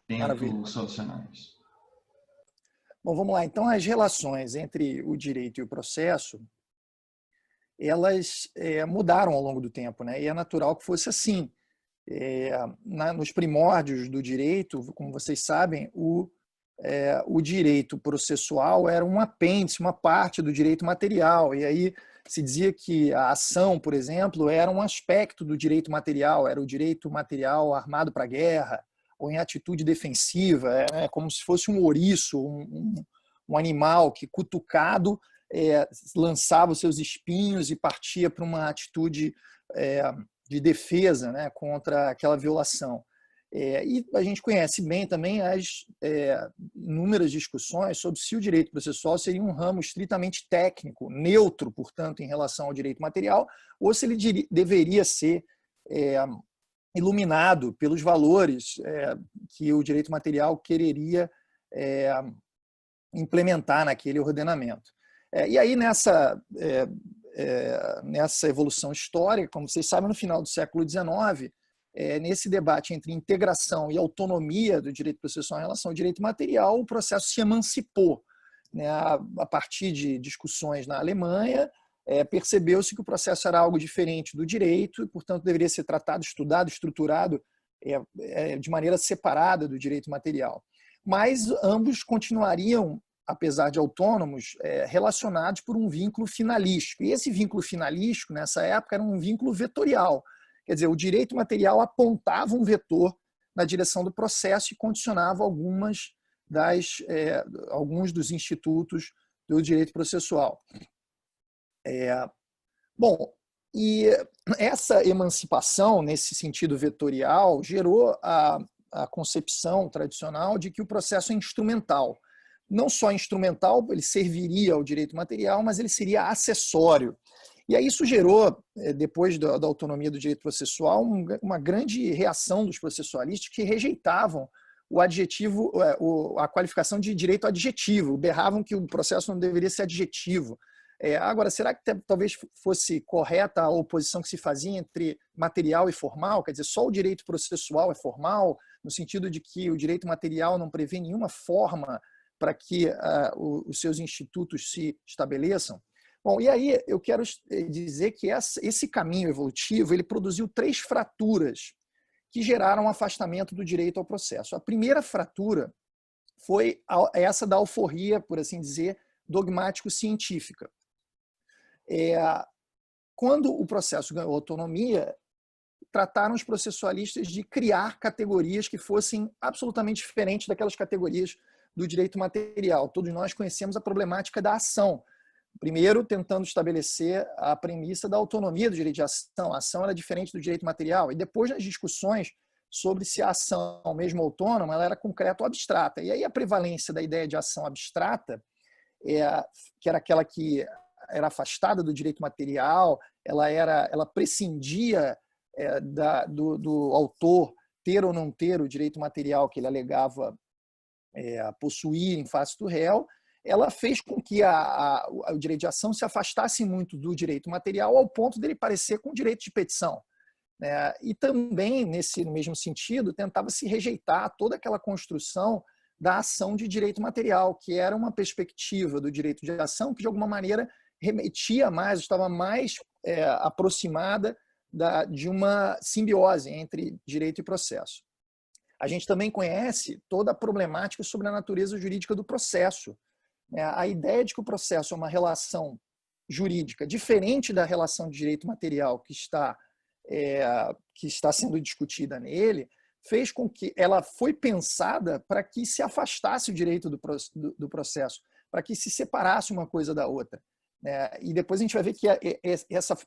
Maravilha. tento solucionar isso. Bom, vamos lá. Então, as relações entre o direito e o processo, elas mudaram ao longo do tempo, né? E é natural que fosse assim. Nos primórdios do direito, como vocês sabem, o direito processual era um apêndice, uma parte do direito material. E aí se dizia que a ação, por exemplo, era um aspecto do direito material, era o direito material armado para a guerra, ou em atitude defensiva, como se fosse um ouriço, um animal que, cutucado, lançava os seus espinhos e partia para uma atitude de defesa, né, contra aquela violação. E a gente conhece bem também as inúmeras discussões sobre se o direito processual seria um ramo estritamente técnico, neutro, portanto, em relação ao direito material, ou se ele deveria ser iluminado pelos valores que o direito material quereria implementar naquele ordenamento. E aí, nessa evolução histórica, como vocês sabem, no final do século XIX, nesse debate entre integração e autonomia do direito processual em relação ao direito material, o processo se emancipou, né? A partir de discussões na Alemanha, percebeu-se que o processo era algo diferente do direito e, portanto, deveria ser tratado, estudado, estruturado de maneira separada do direito material. Mas ambos continuariam, apesar de autônomos, relacionados por um vínculo finalístico. E esse vínculo finalístico, nessa época, era um vínculo vetorial. Quer dizer, o direito material apontava um vetor na direção do processo e condicionava alguns dos institutos do direito processual. Bom, e essa emancipação, nesse sentido vetorial, gerou a concepção tradicional de que o processo é instrumental. Não só instrumental, ele serviria ao direito material, mas ele seria acessório. E aí isso gerou, depois da autonomia do direito processual, uma grande reação dos processualistas que rejeitavam o adjetivo, a qualificação de direito adjetivo, berravam que o processo não deveria ser adjetivo. Agora, será que talvez fosse correta a oposição que se fazia entre material e formal? Quer dizer, só o direito processual é formal, no sentido de que o direito material não prevê nenhuma forma para que os seus institutos se estabeleçam? Bom, e aí eu quero dizer que esse caminho evolutivo ele produziu 3 fraturas que geraram um afastamento do direito ao processo. A primeira fratura foi essa da alforria, por assim dizer, dogmático-científica. Quando o processo ganhou autonomia, trataram os processualistas de criar categorias que fossem absolutamente diferentes daquelas categorias do direito material. Todos nós conhecemos a problemática da ação. Primeiro, tentando estabelecer a premissa da autonomia do direito de ação. A ação era diferente do direito material. E depois, nas discussões sobre se a ação, mesmo autônoma, ela era concreta ou abstrata. E aí a prevalência da ideia de ação abstrata, que era aquela que era afastada do direito material, ela prescindia do autor ter ou não ter o direito material que ele alegava possuir em face do réu, ela fez com que o direito de ação se afastasse muito do direito material ao ponto dele parecer com o direito de petição. E também, no mesmo sentido, tentava se rejeitar toda aquela construção da ação de direito material, que era uma perspectiva do direito de ação que, de alguma maneira, remetia mais, estava mais aproximada de uma simbiose entre direito e processo. A gente também conhece toda a problemática sobre a natureza jurídica do processo. A ideia de que o processo é uma relação jurídica diferente da relação de direito material que está sendo discutida nele, fez com que ela foi pensada para que se afastasse o direito do processo, para que se separasse uma coisa da outra. E depois a gente vai ver que essa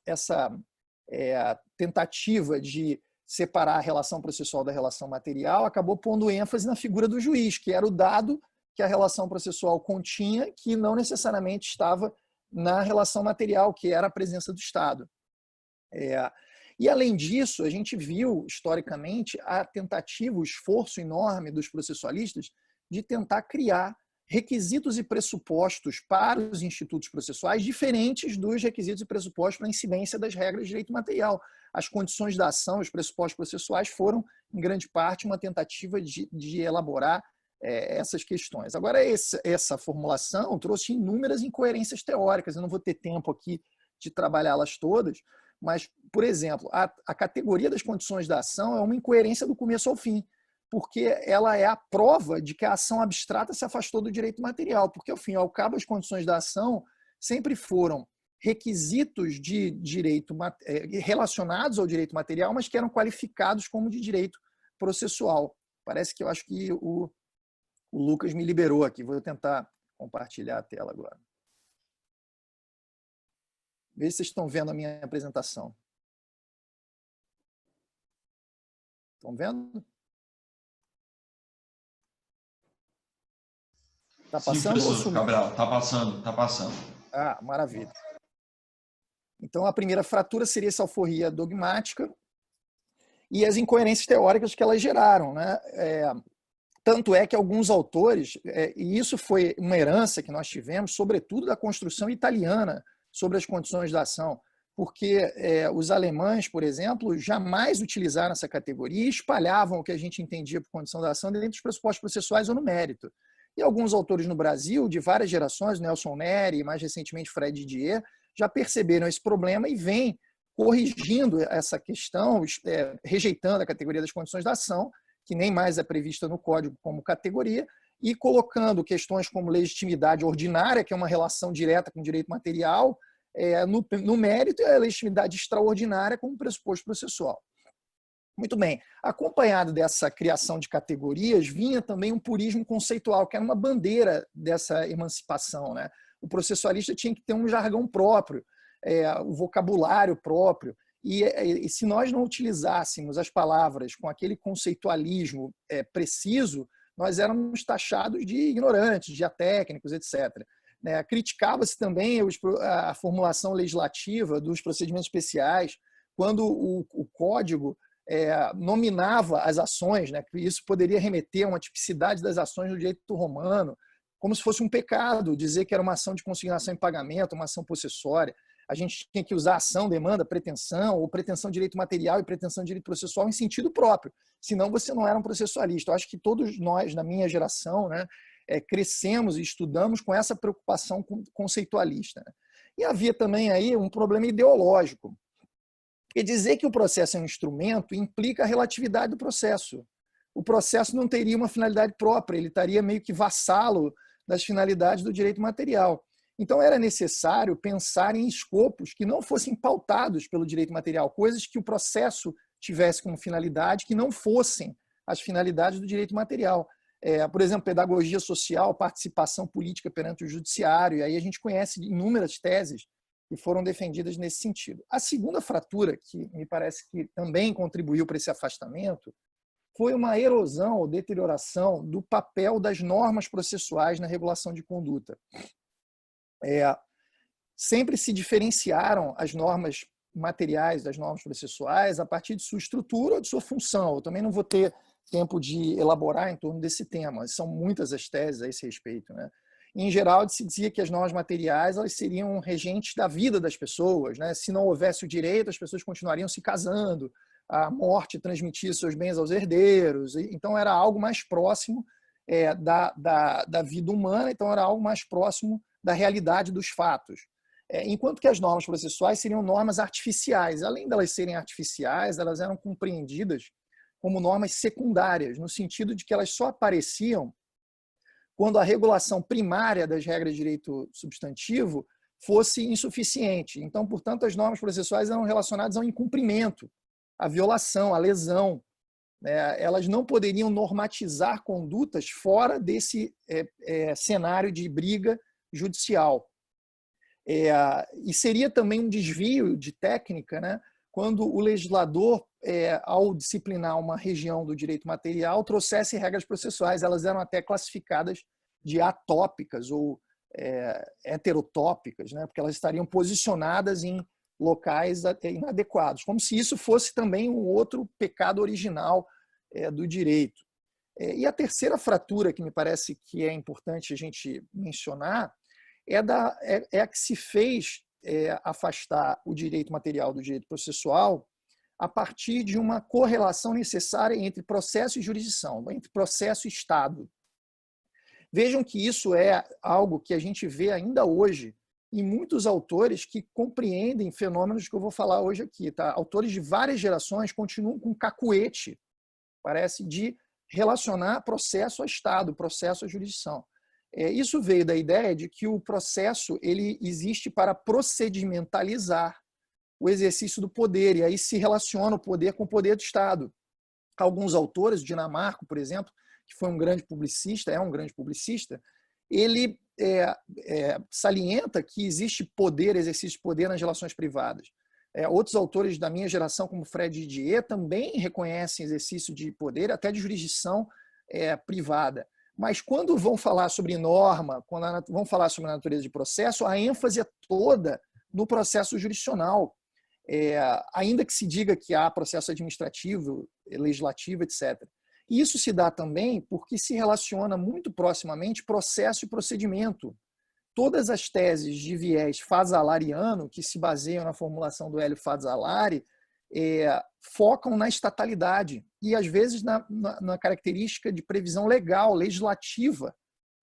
tentativa de separar a relação processual da relação material acabou pondo ênfase na figura do juiz, que era o dado que a relação processual continha, que não necessariamente estava na relação material, que era a presença do Estado. E, além disso, a gente viu, historicamente, a tentativa, o esforço enorme dos processualistas de tentar criar requisitos e pressupostos para os institutos processuais diferentes dos requisitos e pressupostos para a incidência das regras de direito material. as condições da ação, os pressupostos processuais foram, em grande parte, uma tentativa de elaborar essas questões. Agora, essa formulação trouxe inúmeras incoerências teóricas, eu não vou ter tempo aqui de trabalhá-las todas, mas, por exemplo, a categoria das condições da ação é uma incoerência do começo ao fim, porque ela é a prova de que a ação abstrata se afastou do direito material, porque, ao fim e ao cabo, as condições da ação sempre foram requisitos de direito relacionados ao direito material, mas que eram qualificados como de direito processual. Parece que eu acho que o Lucas me liberou aqui. Vou tentar compartilhar a tela agora. Vê se vocês estão vendo a minha apresentação. Estão vendo? Está passando? Sim, professor Cabral, está passando, está passando. Ah, maravilha. Então, a primeira fratura seria essa alforria dogmática e as incoerências teóricas que elas geraram, né? Tanto é que alguns autores, e isso foi uma herança que nós tivemos, sobretudo da construção italiana sobre as condições da ação, porque os alemães, por exemplo, jamais utilizaram essa categoria e espalhavam o que a gente entendia por condição da ação dentro dos pressupostos processuais ou no mérito. E alguns autores no Brasil, de várias gerações, Nelson Neri e mais recentemente Fred Didier, já perceberam esse problema e vêm corrigindo essa questão, rejeitando a categoria das condições da ação, que nem mais é prevista no Código como categoria, e colocando questões como legitimidade ordinária, que é uma relação direta com o direito material, no mérito, e a legitimidade extraordinária como pressuposto processual. Muito bem. Acompanhado dessa criação de categorias, vinha também um purismo conceitual, que era uma bandeira dessa emancipação, né? O processualista tinha que ter um jargão próprio, o vocabulário próprio, e se nós não utilizássemos as palavras com aquele conceitualismo preciso, nós éramos taxados de ignorantes, de atécnicos, etc. Criticava-se também a formulação legislativa dos procedimentos especiais, quando o Código nominava as ações, né, que isso poderia remeter a uma tipicidade das ações do direito romano, como se fosse um pecado dizer que era uma ação de consignação em pagamento, uma ação possessória. A gente tinha que usar ação, demanda, pretensão, ou pretensão de direito material e pretensão de direito processual em sentido próprio, senão você não era um processualista. Eu acho que todos nós, na minha geração, né, crescemos e estudamos com essa preocupação conceitualista. Né? E havia também aí um problema ideológico, porque dizer que o processo é um instrumento implica a relatividade do processo. O processo não teria uma finalidade própria, ele estaria meio que vassalo das finalidades do direito material. Então era necessário pensar em escopos que não fossem pautados pelo direito material, coisas que o processo tivesse como finalidade que não fossem as finalidades do direito material. Por exemplo, pedagogia social, participação política perante o judiciário, e aí a gente conhece inúmeras teses que foram defendidas nesse sentido. A segunda fratura, que me parece que também contribuiu para esse afastamento, foi uma erosão ou deterioração do papel das normas processuais na regulação de conduta. Sempre se diferenciaram as normas materiais das normas processuais a partir de sua estrutura ou de sua função. Eu também não vou ter tempo de elaborar em torno desse tema, são muitas as teses a esse respeito, né? Em geral, se dizia que as normas materiais elas seriam regentes da vida das pessoas, né? Se não houvesse o direito, as pessoas continuariam se casando, a morte transmitia seus bens aos herdeiros, então era algo mais próximo da vida humana, então era algo mais próximo da realidade dos fatos. Enquanto que as normas processuais seriam normas artificiais. Além delas serem artificiais, elas eram compreendidas como normas secundárias, no sentido de que elas só apareciam quando a regulação primária das regras de direito substantivo fosse insuficiente. Então, portanto, as normas processuais eram relacionadas ao incumprimento, à violação, à lesão. Elas não poderiam normatizar condutas fora desse cenário de briga judicial. E seria também um desvio de técnica, né, quando o legislador, ao disciplinar uma região do direito material, trouxesse regras processuais. Elas eram até classificadas de atópicas ou heterotópicas, né, porque elas estariam posicionadas em locais inadequados, como se isso fosse também um outro pecado original do direito. E a terceira fratura, que me parece que é importante a gente mencionar, é a que se fez afastar o direito material do direito processual a partir de uma correlação necessária entre processo e jurisdição, entre processo e Estado. Vejam que isso é algo que a gente vê ainda hoje em muitos autores que compreendem fenômenos que eu vou falar hoje aqui. Tá? Autores de várias gerações continuam com cacuete, parece, de relacionar processo a Estado, processo a jurisdição. Isso veio da ideia de que o processo ele existe para procedimentalizar o exercício do poder, e aí se relaciona o poder com o poder do Estado. Alguns autores, o Dinamarco, por exemplo, que foi um grande publicista, é um grande publicista, ele salienta que existe poder, exercício de poder nas relações privadas. Outros autores da minha geração, como Fred Didier, também reconhecem exercício de poder, até de jurisdição privada. Mas quando vão falar sobre norma, quando vão falar sobre a natureza de processo, a ênfase é toda no processo jurisdicional, ainda que se diga que há processo administrativo, legislativo, etc. E isso se dá também porque se relaciona muito proximamente processo e procedimento. Todas as teses de viés fasalariano, que se baseiam na formulação do Hélio Fazzolari, focam na estatalidade e, às vezes, na característica de previsão legal, legislativa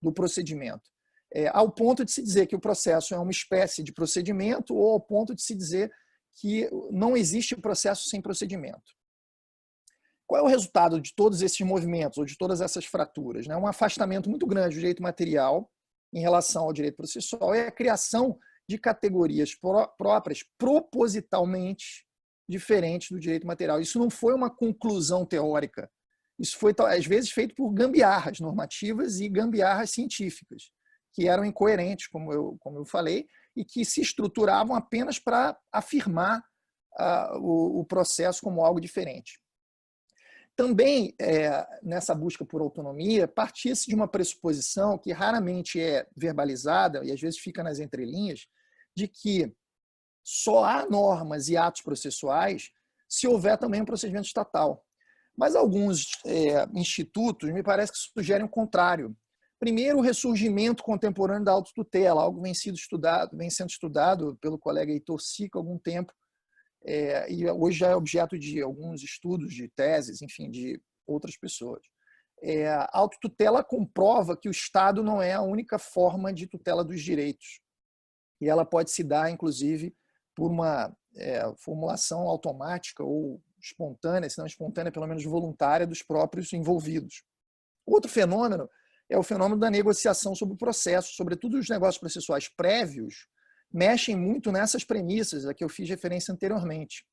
do procedimento. Ao ponto de se dizer que o processo é uma espécie de procedimento ou ao ponto de se dizer que não existe processo sem procedimento. Qual é o resultado de todos esses movimentos ou de todas essas fraturas? Um afastamento muito grande do direito material em relação ao direito processual e a criação de categorias próprias propositalmente diferentes do direito material. Isso não foi uma conclusão teórica. Isso foi, às vezes, feito por gambiarras normativas e gambiarras científicas, que eram incoerentes, como eu falei, e que se estruturavam apenas para afirmar o processo como algo diferente. Também, nessa busca por autonomia, partia-se de uma pressuposição que raramente é verbalizada, e às vezes fica nas entrelinhas, de que só há normas e atos processuais se houver também um procedimento estatal. Mas alguns institutos me parece que sugerem o contrário. Primeiro, o ressurgimento contemporâneo da autotutela, algo vem sendo estudado pelo colega Heitor Sica há algum tempo, e hoje já é objeto de alguns estudos, de teses, enfim, de outras pessoas. A autotutela comprova que o Estado não é a única forma de tutela dos direitos. E ela pode se dar, inclusive, por uma formulação automática ou espontânea, se não espontânea, pelo menos voluntária, dos próprios envolvidos. Outro fenômeno é o fenômeno da negociação sobre o processo, sobretudo os negócios processuais prévios, mexem muito nessas premissas a que eu fiz referência anteriormente.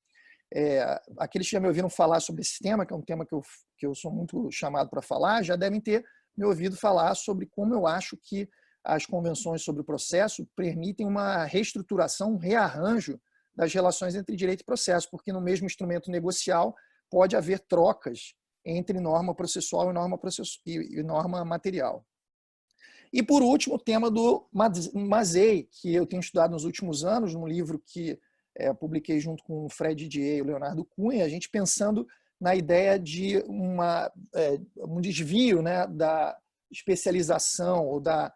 Aqueles que já me ouviram falar sobre esse tema, que é um tema que eu sou muito chamado para falar, já devem ter me ouvido falar sobre como eu acho que as convenções sobre o processo permitem uma reestruturação, um rearranjo das relações entre direito e processo, porque no mesmo instrumento negocial pode haver trocas entre norma processual e norma material. E, por último, o tema do Mazei, que eu tenho estudado nos últimos anos, num livro que publiquei junto com o Fred Didier e o Leonardo Cunha, a gente pensando na ideia de um desvio, né, da especialização ou da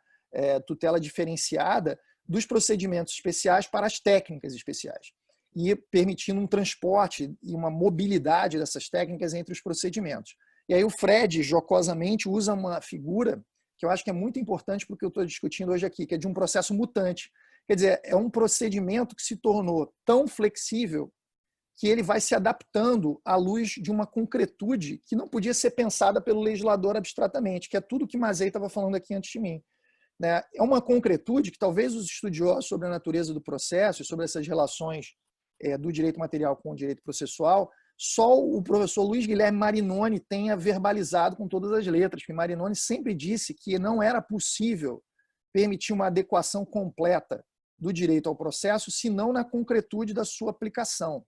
tutela diferenciada dos procedimentos especiais para as técnicas especiais, e permitindo um transporte e uma mobilidade dessas técnicas entre os procedimentos. E aí o Fred, jocosamente, usa uma figura que eu acho que é muito importante para o que eu estou discutindo hoje aqui, que é de um processo mutante. Quer dizer, é um procedimento que se tornou tão flexível que ele vai se adaptando à luz de uma concretude que não podia ser pensada pelo legislador abstratamente, que é tudo que Mazei estava falando aqui antes de mim. É uma concretude que talvez os estudiosos sobre a natureza do processo e sobre essas relações do direito material com o direito processual, só o professor Luiz Guilherme Marinoni tenha verbalizado com todas as letras, porque Marinoni sempre disse que não era possível permitir uma adequação completa do direito ao processo, senão na concretude da sua aplicação.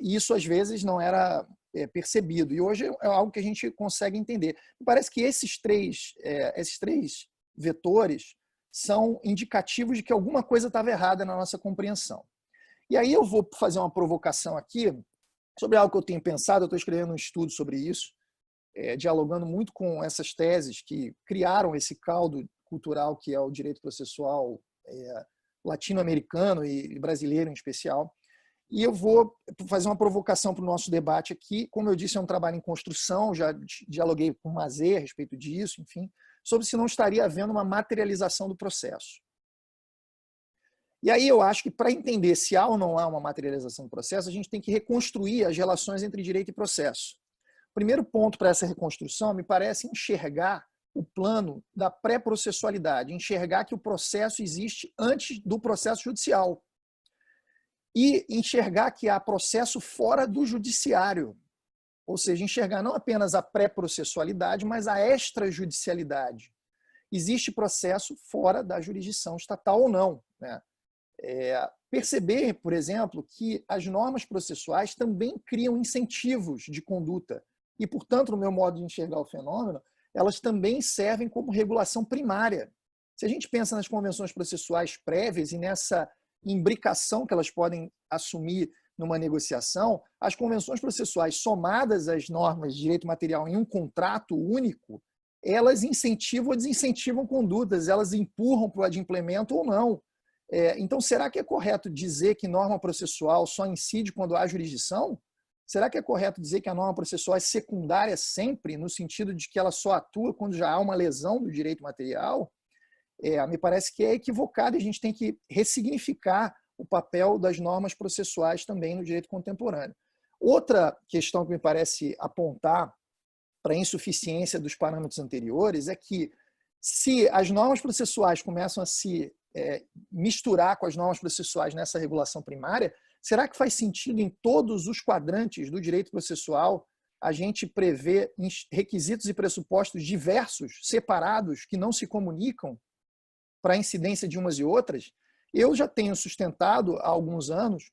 Isso, às vezes, não era percebido. E hoje é algo que a gente consegue entender. Me parece que esses três vetores são indicativos de que alguma coisa estava errada na nossa compreensão. E aí eu vou fazer uma provocação aqui sobre algo que eu tenho pensado. Eu estou escrevendo um estudo sobre isso, dialogando muito com essas teses que criaram esse caldo cultural que é o direito processual latino-americano e brasileiro em especial. E eu vou fazer uma provocação para o nosso debate aqui. Como eu disse, é um trabalho em construção, já dialoguei com o Mazet a respeito disso, enfim, sobre se não estaria havendo uma materialização do processo. E aí eu acho que para entender se há ou não há uma materialização do processo, a gente tem que reconstruir as relações entre direito e processo. O primeiro ponto para essa reconstrução me parece enxergar o plano da pré-processualidade, enxergar que o processo existe antes do processo judicial e enxergar que há processo fora do judiciário, ou seja, enxergar não apenas a pré-processualidade, mas a extrajudicialidade. Existe processo fora da jurisdição estatal ou não, né? Perceber, por exemplo, que as normas processuais também criam incentivos de conduta e, portanto, no meu modo de enxergar o fenômeno, elas também servem como regulação primária. Se a gente pensa nas convenções processuais prévias e nessa imbricação que elas podem assumir numa negociação, as convenções processuais somadas às normas de direito material em um contrato único, elas incentivam ou desincentivam condutas, elas empurram para o adimplemento ou não. Então, será que é correto dizer que norma processual só incide quando há jurisdição? Será que é correto dizer que a norma processual é secundária sempre, no sentido de que ela só atua quando já há uma lesão do direito material? Me parece que é equivocado e a gente tem que ressignificar o papel das normas processuais também no direito contemporâneo. Outra questão que me parece apontar para a insuficiência dos parâmetros anteriores é que, se as normas processuais começam a se misturar com as normas processuais nessa regulação primária, será que faz sentido em todos os quadrantes do direito processual a gente prever requisitos e pressupostos diversos, separados, que não se comunicam para a incidência de umas e outras? Eu já tenho sustentado há alguns anos,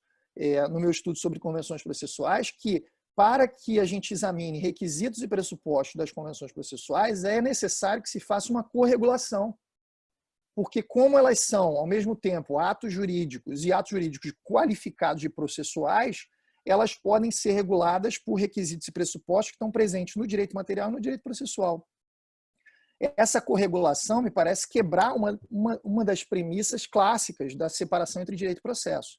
no meu estudo sobre convenções processuais, que para que a gente examine requisitos e pressupostos das convenções processuais, é necessário que se faça uma corregulação. Porque como elas são, ao mesmo tempo, atos jurídicos e atos jurídicos qualificados de processuais, elas podem ser reguladas por requisitos e pressupostos que estão presentes no direito material e no direito processual. Essa corregulação me parece quebrar uma das premissas clássicas da separação entre direito e processo.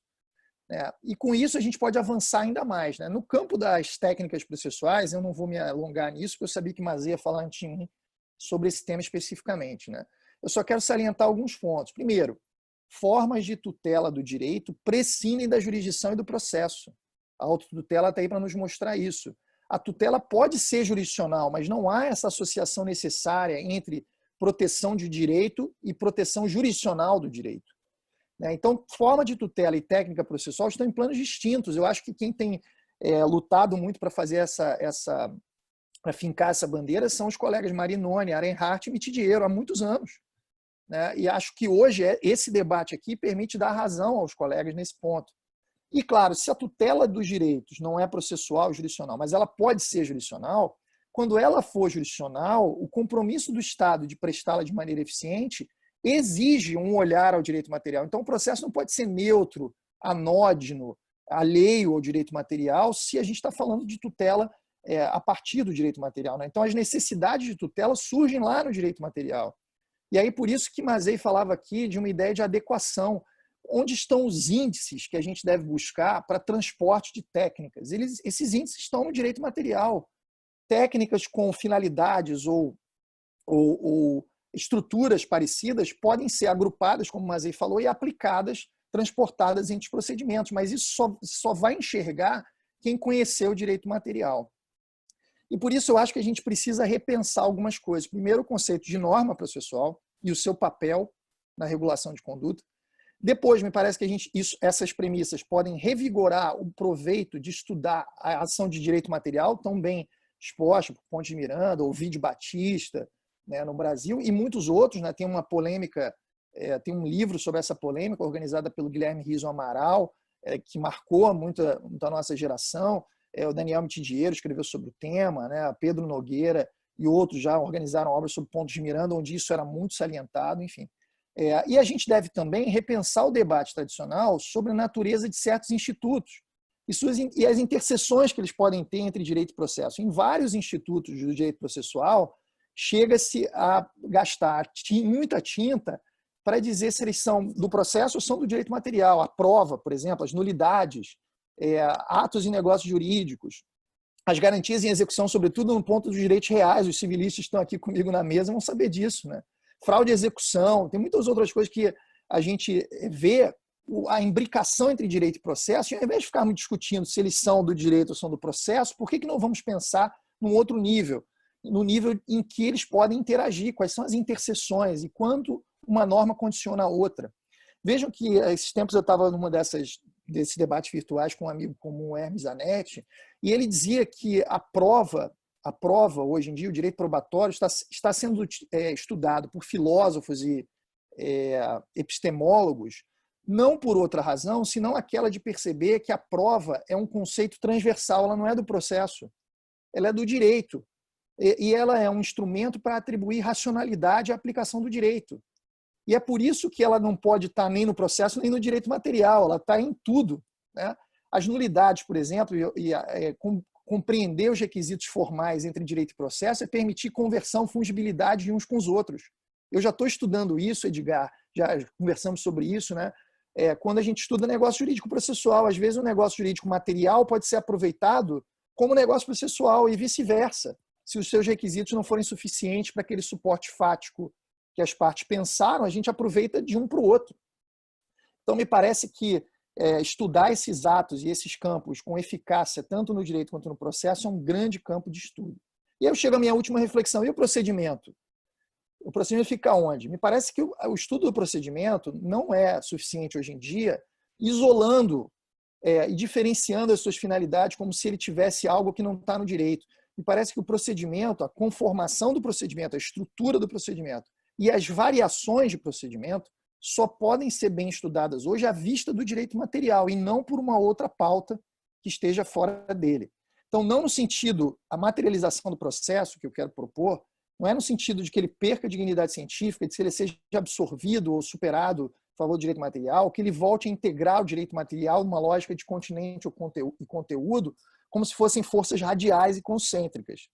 E com isso a gente pode avançar ainda mais. No campo das técnicas processuais, eu não vou me alongar nisso, porque eu sabia que Mazet ia falar antes de mim sobre esse tema especificamente. Eu só quero salientar alguns pontos. Primeiro, formas de tutela do direito prescindem da jurisdição e do processo. A autotutela está aí para nos mostrar isso. A tutela pode ser jurisdicional, mas não há essa associação necessária entre proteção de direito e proteção jurisdicional do direito. Então, forma de tutela e técnica processual estão em planos distintos. Eu acho que quem tem lutado muito para fazer para fincar essa bandeira são os colegas Marinoni, Arenhart e Mitidiero, há muitos anos. E acho que hoje esse debate aqui permite dar razão aos colegas nesse ponto. E, claro, se a tutela dos direitos não é processual, jurisdicional, mas ela pode ser jurisdicional, quando ela for jurisdicional, o compromisso do Estado de prestá-la de maneira eficiente exige um olhar ao direito material. Então, o processo não pode ser neutro, anódino, alheio ao direito material, se a gente está falando de tutela a partir do direito material. Então, as necessidades de tutela surgem lá no direito material. E aí, por isso que Mazet falava aqui de uma ideia de adequação. Onde estão os índices que a gente deve buscar para transporte de técnicas? Esses índices estão no direito material. Técnicas com finalidades ou estruturas parecidas podem ser agrupadas, como o Mazet falou, e aplicadas, transportadas entre os procedimentos, mas isso só vai enxergar quem conheceu o direito material. E por isso eu acho que a gente precisa repensar algumas coisas. Primeiro, o conceito de norma processual e o seu papel na regulação de conduta. Depois, me parece que essas premissas podem revigorar o proveito de estudar a ação de direito material, tão bem exposta por Ponte de Miranda, ou Ovidio Batista, no Brasil, e muitos outros. Tem uma polêmica, tem um livro sobre essa polêmica, organizada pelo Guilherme Riso Amaral, que marcou muito a nossa geração. O Daniel Mitidiero escreveu sobre o tema, Pedro Nogueira e outros já organizaram obras sobre Ponte de Miranda, onde isso era muito salientado, enfim. E a gente deve também repensar o debate tradicional sobre a natureza de certos institutos e as interseções que eles podem ter entre direito e processo. Em vários institutos do direito processual, chega-se a gastar muita tinta para dizer se eles são do processo ou são do direito material. A prova, por exemplo, as nulidades, atos e negócios jurídicos, as garantias em execução, sobretudo no ponto dos direitos reais. Os civilistas estão aqui comigo na mesa vão saber disso, né? Fraude e execução, tem muitas outras coisas que a gente vê a imbricação entre direito e processo, e ao invés de ficarmos discutindo se eles são do direito ou são do processo, por que não vamos pensar num outro nível, no nível em que eles podem interagir, quais são as interseções e quanto uma norma condiciona a outra. Vejam que, esses tempos, eu estava numa desses debates virtuais com um amigo como o Hermes Zanetti, e ele dizia que a prova, hoje em dia, o direito probatório, está sendo estudado por filósofos e epistemólogos, não por outra razão, senão aquela de perceber que a prova é um conceito transversal, ela não é do processo, ela é do direito. E ela é um instrumento para atribuir racionalidade à aplicação do direito. E é por isso que ela não pode estar nem no processo, nem no direito material, ela está em tudo, né? As nulidades, por exemplo, compreender os requisitos formais entre direito e processo é permitir conversão, fungibilidade de uns com os outros. Eu já estou estudando isso, Edgar, já conversamos sobre isso, né? Quando a gente estuda negócio jurídico processual, às vezes o negócio jurídico material pode ser aproveitado como negócio processual e vice-versa, se os seus requisitos não forem suficientes para aquele suporte fático que as partes pensaram, a gente aproveita de um para o outro. Então, me parece que estudar esses atos e esses campos com eficácia, tanto no direito quanto no processo, é um grande campo de estudo. E aí eu chego à minha última reflexão. E o procedimento? O procedimento fica onde? Me parece que o estudo do procedimento não é suficiente hoje em dia, isolando e diferenciando as suas finalidades como se ele tivesse algo que não está no direito. Me parece que o procedimento, a conformação do procedimento, a estrutura do procedimento e as variações de procedimento só podem ser bem estudadas hoje à vista do direito material e não por uma outra pauta que esteja fora dele. Então, não no sentido, a materialização do processo que eu quero propor, não é no sentido de que ele perca a dignidade científica, de que ele seja absorvido ou superado a favor do direito material, que ele volte a integrar o direito material numa lógica de continente e conteúdo, como se fossem forças radiais e concêntricas.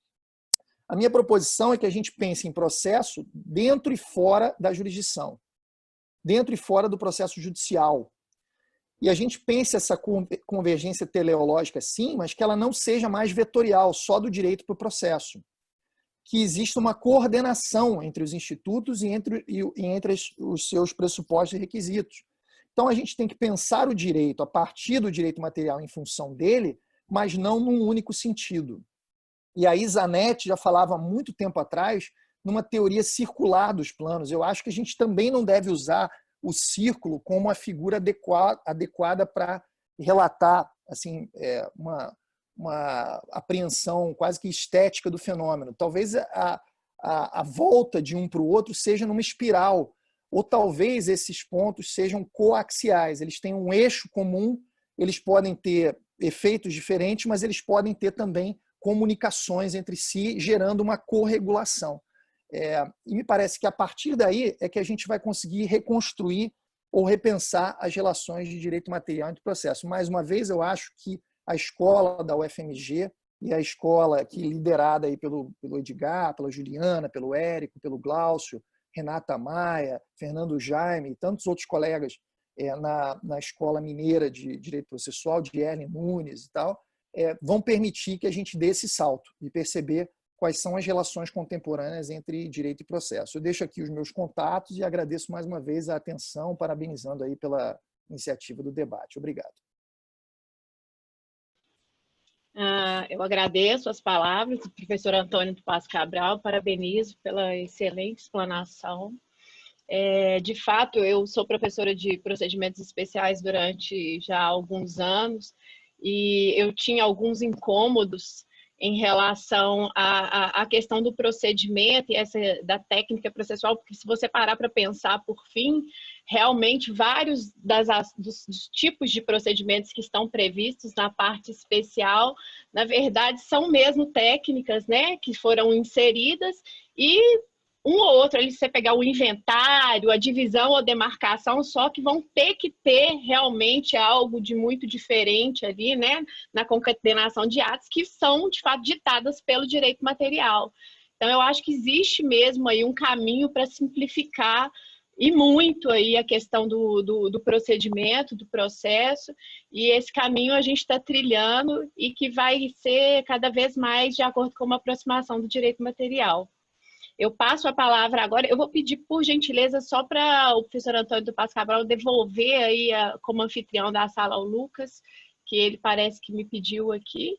A minha proposição é que a gente pense em processo dentro e fora da jurisdição, dentro e fora do processo judicial. E a gente pense essa convergência teleológica, sim, mas que ela não seja mais vetorial, só do direito para o processo. Que exista uma coordenação entre os institutos e entre os seus pressupostos e requisitos. Então, a gente tem que pensar o direito a partir do direito material em função dele, mas não num único sentido. E aí Zanetti já falava há muito tempo atrás numa teoria circular dos planos. Eu acho que a gente também não deve usar o círculo como a figura adequada para relatar assim, uma apreensão quase que estética do fenômeno. Talvez a volta de um para o outro seja numa espiral, ou talvez esses pontos sejam coaxiais, eles têm um eixo comum, eles podem ter efeitos diferentes, mas eles podem ter também comunicações entre si, gerando uma corregulação. E me parece que a partir daí é que a gente vai conseguir reconstruir ou repensar as relações de direito material entre o processo. Mais uma vez, eu acho que a escola da UFMG e a escola aqui liderada aí pelo Edgar, pela Juliana, pelo Érico, pelo Glaucio, Renata Maia, Fernando Jaime e tantos outros colegas na Escola Mineira de Direito Processual, de Erlen Nunes e tal, vão permitir que a gente dê esse salto e perceber quais são as relações contemporâneas entre direito e processo. Eu deixo aqui os meus contatos e agradeço mais uma vez a atenção, parabenizando aí pela iniciativa do debate. Obrigado. Eu agradeço as palavras do professor Antônio do Passo Cabral, parabenizo pela excelente explanação. De fato, eu sou professora de procedimentos especiais durante já alguns anos e eu tinha alguns incômodos em relação à questão do procedimento e essa da técnica processual, porque se você parar para pensar por fim, realmente vários dos tipos de procedimentos que estão previstos na parte especial, na verdade, são mesmo técnicas, né, que foram inseridas e um ou outro, ali, se você pegar o inventário, a divisão ou demarcação, só que vão ter que ter realmente algo de muito diferente ali, né, na concatenação de atos que são, de fato, ditadas pelo direito material. Então, eu acho que existe mesmo aí um caminho para simplificar e muito aí a questão do procedimento, do processo, e esse caminho a gente está trilhando e que vai ser cada vez mais de acordo com uma aproximação do direito material. Eu passo a palavra agora, eu vou pedir por gentileza só para o professor Antônio do Passo Cabral devolver aí como anfitrião da sala ao Lucas, que ele parece que me pediu aqui,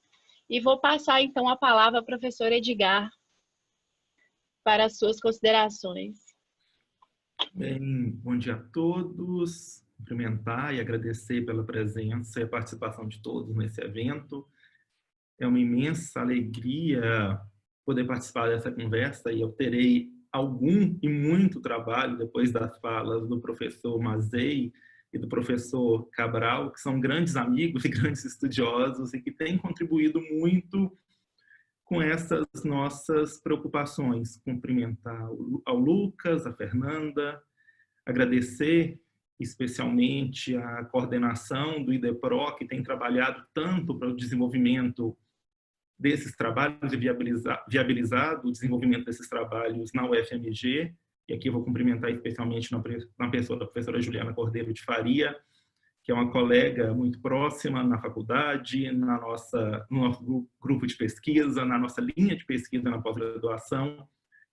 e vou passar então a palavra ao professor Edgar para as suas considerações. Bem, bom dia a todos. Cumprimentar e agradecer pela presença e a participação de todos nesse evento. É uma imensa alegria poder participar dessa conversa e eu terei algum e muito trabalho depois das falas do professor Mazei e do professor Cabral, que são grandes amigos e grandes estudiosos e que têm contribuído muito com essas nossas preocupações. Cumprimentar ao Lucas, a Fernanda, agradecer especialmente a coordenação do IDEPRO, que tem trabalhado tanto para o desenvolvimento desses trabalhos e viabilizado o desenvolvimento desses trabalhos na UFMG. E aqui eu vou cumprimentar especialmente na pessoa da professora Juliana Cordeiro de Faria, que é uma colega muito próxima na faculdade, no nosso grupo de pesquisa, na nossa linha de pesquisa na pós-graduação.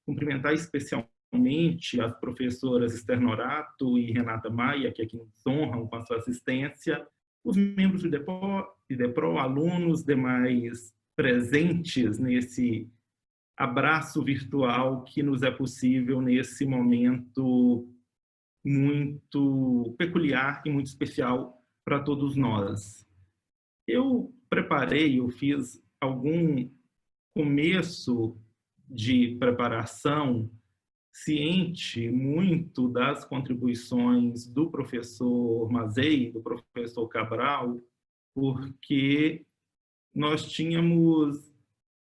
Cumprimentar especialmente as professoras Esther Norato e Renata Maia, que aqui nos honram com a sua assistência, os membros do IDEPRO, alunos, demais presentes nesse abraço virtual que nos é possível nesse momento muito peculiar e muito especial para todos nós. Eu fiz algum começo de preparação ciente muito das contribuições do professor Mazei, do professor Cabral, porque nós tínhamos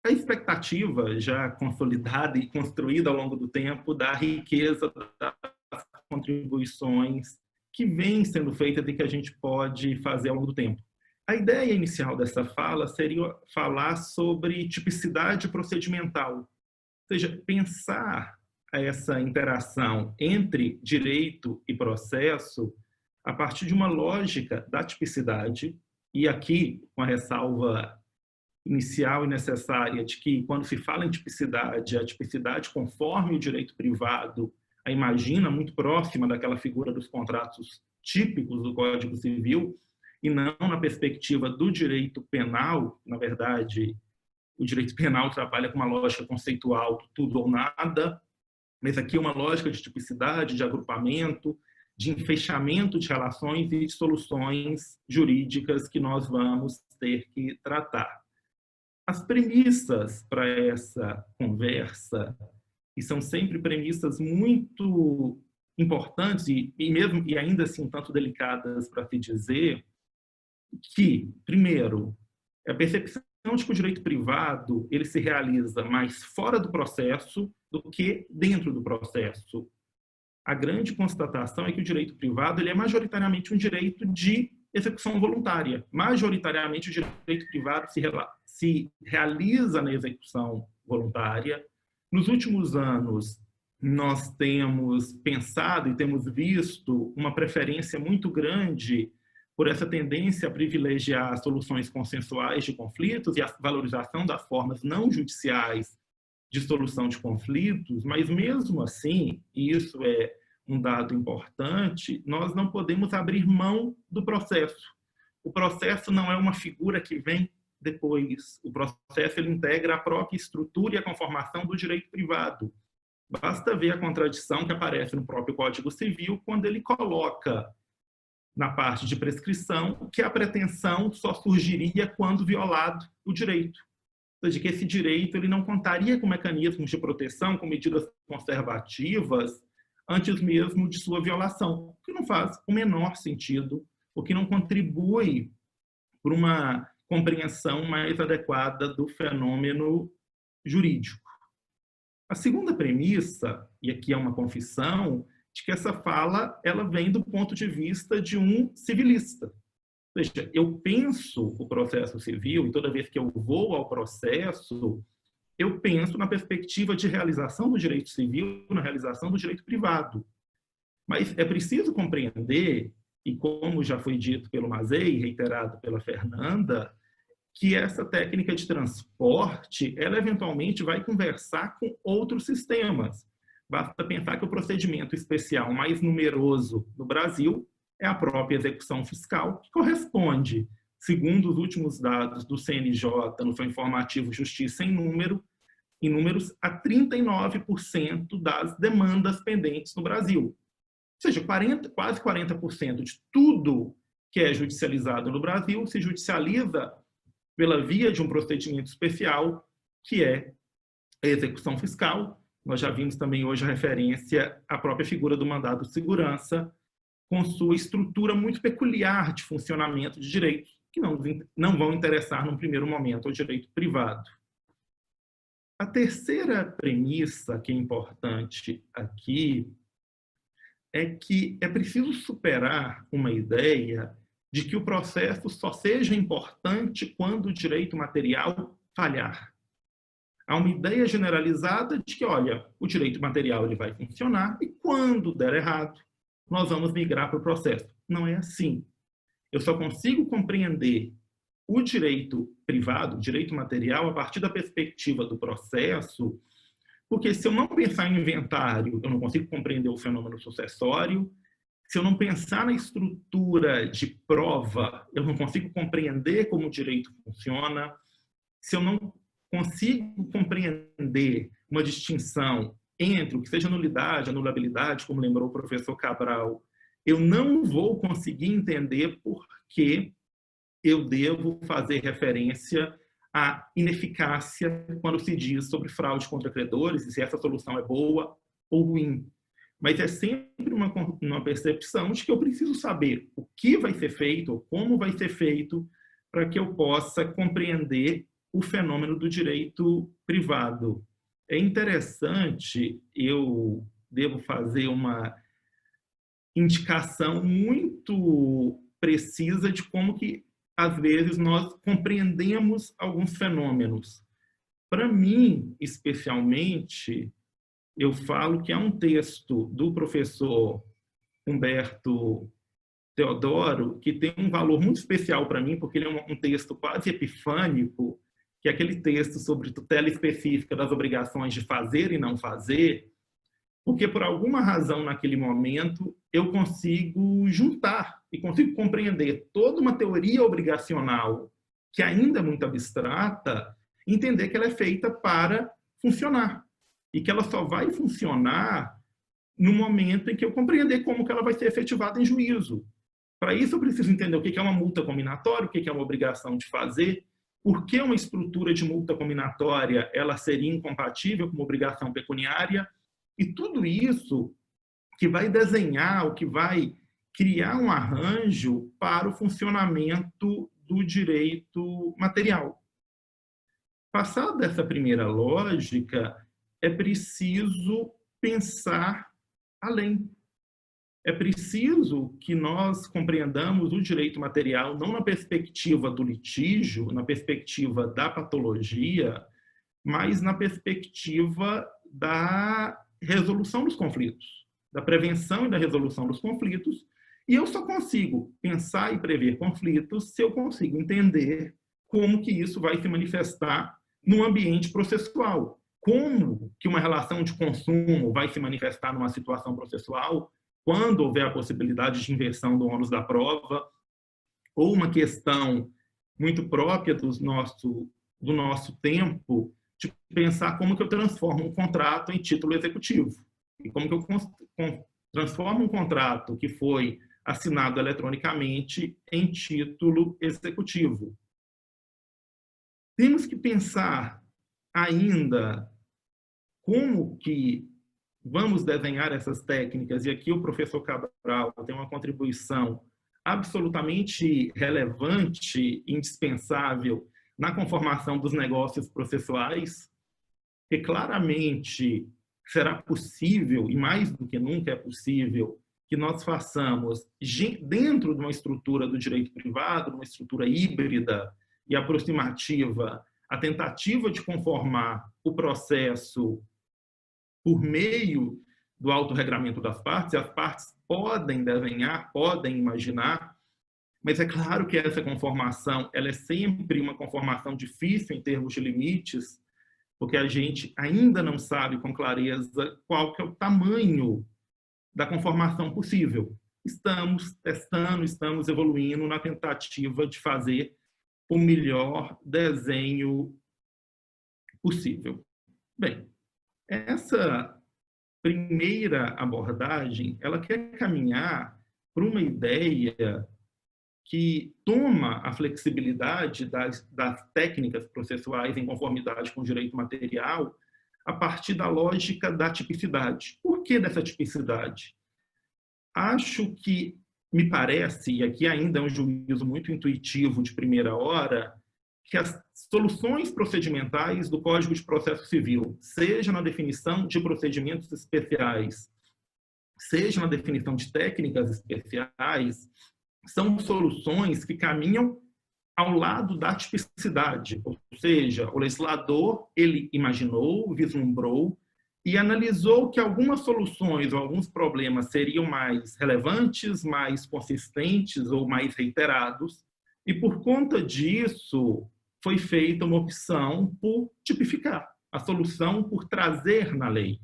a expectativa já consolidada e construída ao longo do tempo da riqueza das contribuições que vêm sendo feitas e que a gente pode fazer ao longo do tempo. A ideia inicial dessa fala seria falar sobre tipicidade procedimental, ou seja, pensar essa interação entre direito e processo a partir de uma lógica da tipicidade, e aqui com a ressalva inicial e necessária de que, quando se fala em tipicidade, a tipicidade conforme o direito privado a imagina muito próxima daquela figura dos contratos típicos do Código Civil, e não na perspectiva do direito penal. Na verdade, o direito penal trabalha com uma lógica conceitual, tudo ou nada, mas aqui uma lógica de tipicidade, de agrupamento, de enfechamento de relações e de soluções jurídicas que nós vamos ter que tratar. As premissas para essa conversa, e são sempre premissas muito importantes e ainda assim um tanto delicadas para se dizer, que, primeiro, é a percepção de que o direito privado ele se realiza mais fora do processo do que dentro do processo. A grande constatação é que o direito privado ele é majoritariamente um direito de execução voluntária. Majoritariamente, o direito privado se realiza na execução voluntária. Nos últimos anos, nós temos pensado e temos visto uma preferência muito grande por essa tendência a privilegiar soluções consensuais de conflitos e a valorização das formas não judiciais de solução de conflitos, mas mesmo assim, e isso é um dado importante, nós não podemos abrir mão do processo. O processo não é uma figura que vem depois. O processo ele integra a própria estrutura e a conformação do direito privado. Basta ver a contradição que aparece no próprio Código Civil quando ele coloca na parte de prescrição que a pretensão só surgiria quando violado o direito. Ou seja, que esse direito ele não contaria com mecanismos de proteção, com medidas conservativas, antes mesmo de sua violação, o que não faz o menor sentido, o que não contribui para uma compreensão mais adequada do fenômeno jurídico. A segunda premissa, e aqui é uma confissão, de que essa fala ela vem do ponto de vista de um civilista. Ou seja, eu penso o processo civil, e toda vez que eu vou ao processo, eu penso na perspectiva de realização do direito civil, na realização do direito privado. Mas é preciso compreender, e como já foi dito pelo Mazei, reiterado pela Fernanda, que essa técnica de transporte, ela eventualmente vai conversar com outros sistemas. Basta pensar que o procedimento especial mais numeroso no Brasil é a própria execução fiscal, que corresponde, segundo os últimos dados do CNJ, no seu informativo Justiça em números, a 39% das demandas pendentes no Brasil. Ou seja, quase 40% de tudo que é judicializado no Brasil se judicializa pela via de um procedimento especial, que é a execução fiscal. Nós já vimos também hoje a referência à própria figura do mandado de segurança, com sua estrutura muito peculiar de funcionamento de direitos, que não vão interessar, num primeiro momento, ao direito privado. A terceira premissa, que é importante aqui, é que é preciso superar uma ideia de que o processo só seja importante quando o direito material falhar. Há uma ideia generalizada de que, olha, o direito material ele vai funcionar e quando der errado, nós vamos migrar para o processo. Não é assim. Eu só consigo compreender o direito privado, o direito material, a partir da perspectiva do processo, porque se eu não pensar em inventário, eu não consigo compreender o fenômeno sucessório. Se eu não pensar na estrutura de prova, eu não consigo compreender como o direito funciona. Se eu não consigo compreender uma distinção entre o que seja nulidade, anulabilidade, como lembrou o professor Cabral, eu não vou conseguir entender por que eu devo fazer referência à ineficácia quando se diz sobre fraude contra credores e se essa solução é boa ou ruim. Mas é sempre uma percepção de que eu preciso saber o que vai ser feito, ou como vai ser feito, para que eu possa compreender o fenômeno do direito privado. É interessante, eu devo fazer uma indicação muito precisa de como que, às vezes, nós compreendemos alguns fenômenos. Para mim, especialmente, eu falo que há um texto do professor Humberto Teodoro que tem um valor muito especial para mim, porque ele é um texto quase epifânico, que é aquele texto sobre tutela específica das obrigações de fazer e não fazer, porque por alguma razão naquele momento eu consigo juntar e consigo compreender toda uma teoria obrigacional que ainda é muito abstrata, entender que ela é feita para funcionar e que ela só vai funcionar no momento em que eu compreender como que ela vai ser efetivada em juízo. Para isso eu preciso entender o que é uma multa combinatória, o que é uma obrigação de fazer, por que uma estrutura de multa combinatória ela seria incompatível com uma obrigação pecuniária, e tudo isso que vai desenhar, o que vai criar um arranjo para o funcionamento do direito material. Passada essa primeira lógica, é preciso pensar além. É preciso que nós compreendamos o direito material não na perspectiva do litígio, na perspectiva da patologia, mas na perspectiva da resolução dos conflitos, da prevenção e da resolução dos conflitos. E eu só consigo pensar e prever conflitos se eu consigo entender como que isso vai se manifestar no ambiente processual. Como que uma relação de consumo vai se manifestar numa situação processual quando houver a possibilidade de inversão do ônus da prova, ou uma questão muito própria do nosso tempo, de pensar como que eu transformo um contrato em título executivo. E como que eu transformo um contrato que foi assinado eletronicamente em título executivo. Temos que pensar ainda como que vamos desenhar essas técnicas, e aqui o professor Cabral tem uma contribuição absolutamente relevante, indispensável, na conformação dos negócios processuais, que claramente será possível, e mais do que nunca é possível, que nós façamos, dentro de uma estrutura do direito privado, uma estrutura híbrida e aproximativa, a tentativa de conformar o processo por meio do autorregramento das partes, e as partes podem desenhar, podem imaginar, mas é claro que essa conformação, ela é sempre uma conformação difícil em termos de limites, porque a gente ainda não sabe com clareza qual que é o tamanho da conformação possível. Estamos testando, estamos evoluindo na tentativa de fazer o melhor desenho possível. Bem, essa primeira abordagem, ela quer caminhar para uma ideia que toma a flexibilidade das técnicas processuais em conformidade com o direito material a partir da lógica da tipicidade. Por que dessa tipicidade? Acho que, me parece, e aqui ainda é um juízo muito intuitivo de primeira hora, que as soluções procedimentais do Código de Processo Civil, seja na definição de procedimentos especiais, seja na definição de técnicas especiais, são soluções que caminham ao lado da tipicidade, ou seja, o legislador, ele imaginou, vislumbrou e analisou que algumas soluções ou alguns problemas seriam mais relevantes, mais consistentes ou mais reiterados, e por conta disso foi feita uma opção por tipificar, a solução por trazer na lei.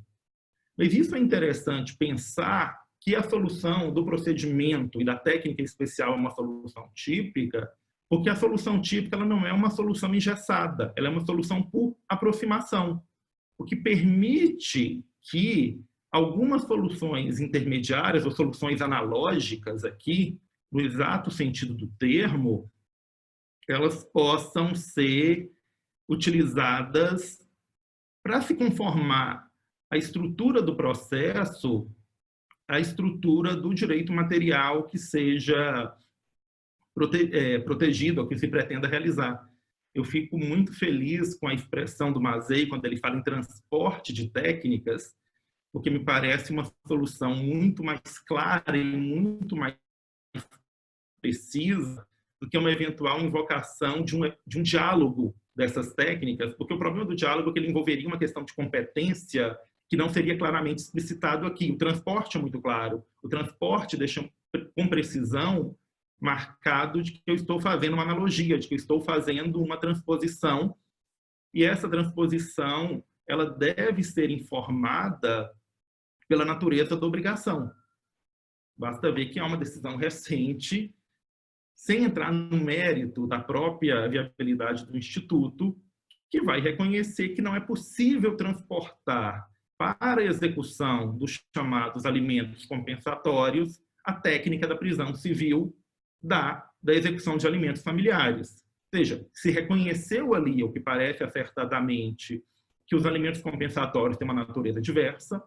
Mas isso é interessante pensar que a solução do procedimento e da técnica especial é uma solução típica, porque a solução típica ela não é uma solução engessada, ela é uma solução por aproximação, o que permite que algumas soluções intermediárias ou soluções analógicas aqui, no exato sentido do termo, elas possam ser utilizadas para se conformar à estrutura do processo, à estrutura do direito material que seja protegido, ou que se pretenda realizar. Eu fico muito feliz com a expressão do Mazei, quando ele fala em transporte de técnicas, porque me parece uma solução muito mais clara e muito mais precisa do que uma eventual invocação de um diálogo dessas técnicas, porque o problema do diálogo é que ele envolveria uma questão de competência que não seria claramente explicitado aqui. O transporte é muito claro. O transporte deixa com precisão marcado de que eu estou fazendo uma analogia, de que eu estou fazendo uma transposição, e essa transposição ela deve ser informada pela natureza da obrigação. Basta ver que há uma decisão recente, sem entrar no mérito da própria viabilidade do Instituto, que vai reconhecer que não é possível transportar para a execução dos chamados alimentos compensatórios a técnica da prisão civil da execução de alimentos familiares. Ou seja, se reconheceu ali, o que parece acertadamente, que os alimentos compensatórios têm uma natureza diversa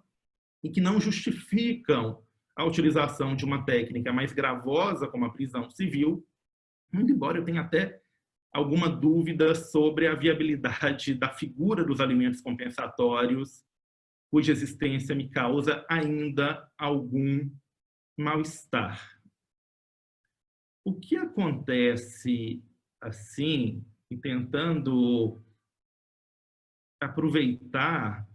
e que não justificam a utilização de uma técnica mais gravosa como a prisão civil, muito embora eu tenha até alguma dúvida sobre a viabilidade da figura dos alimentos compensatórios, cuja existência me causa ainda algum mal-estar. O que acontece assim, e tentando aproveitar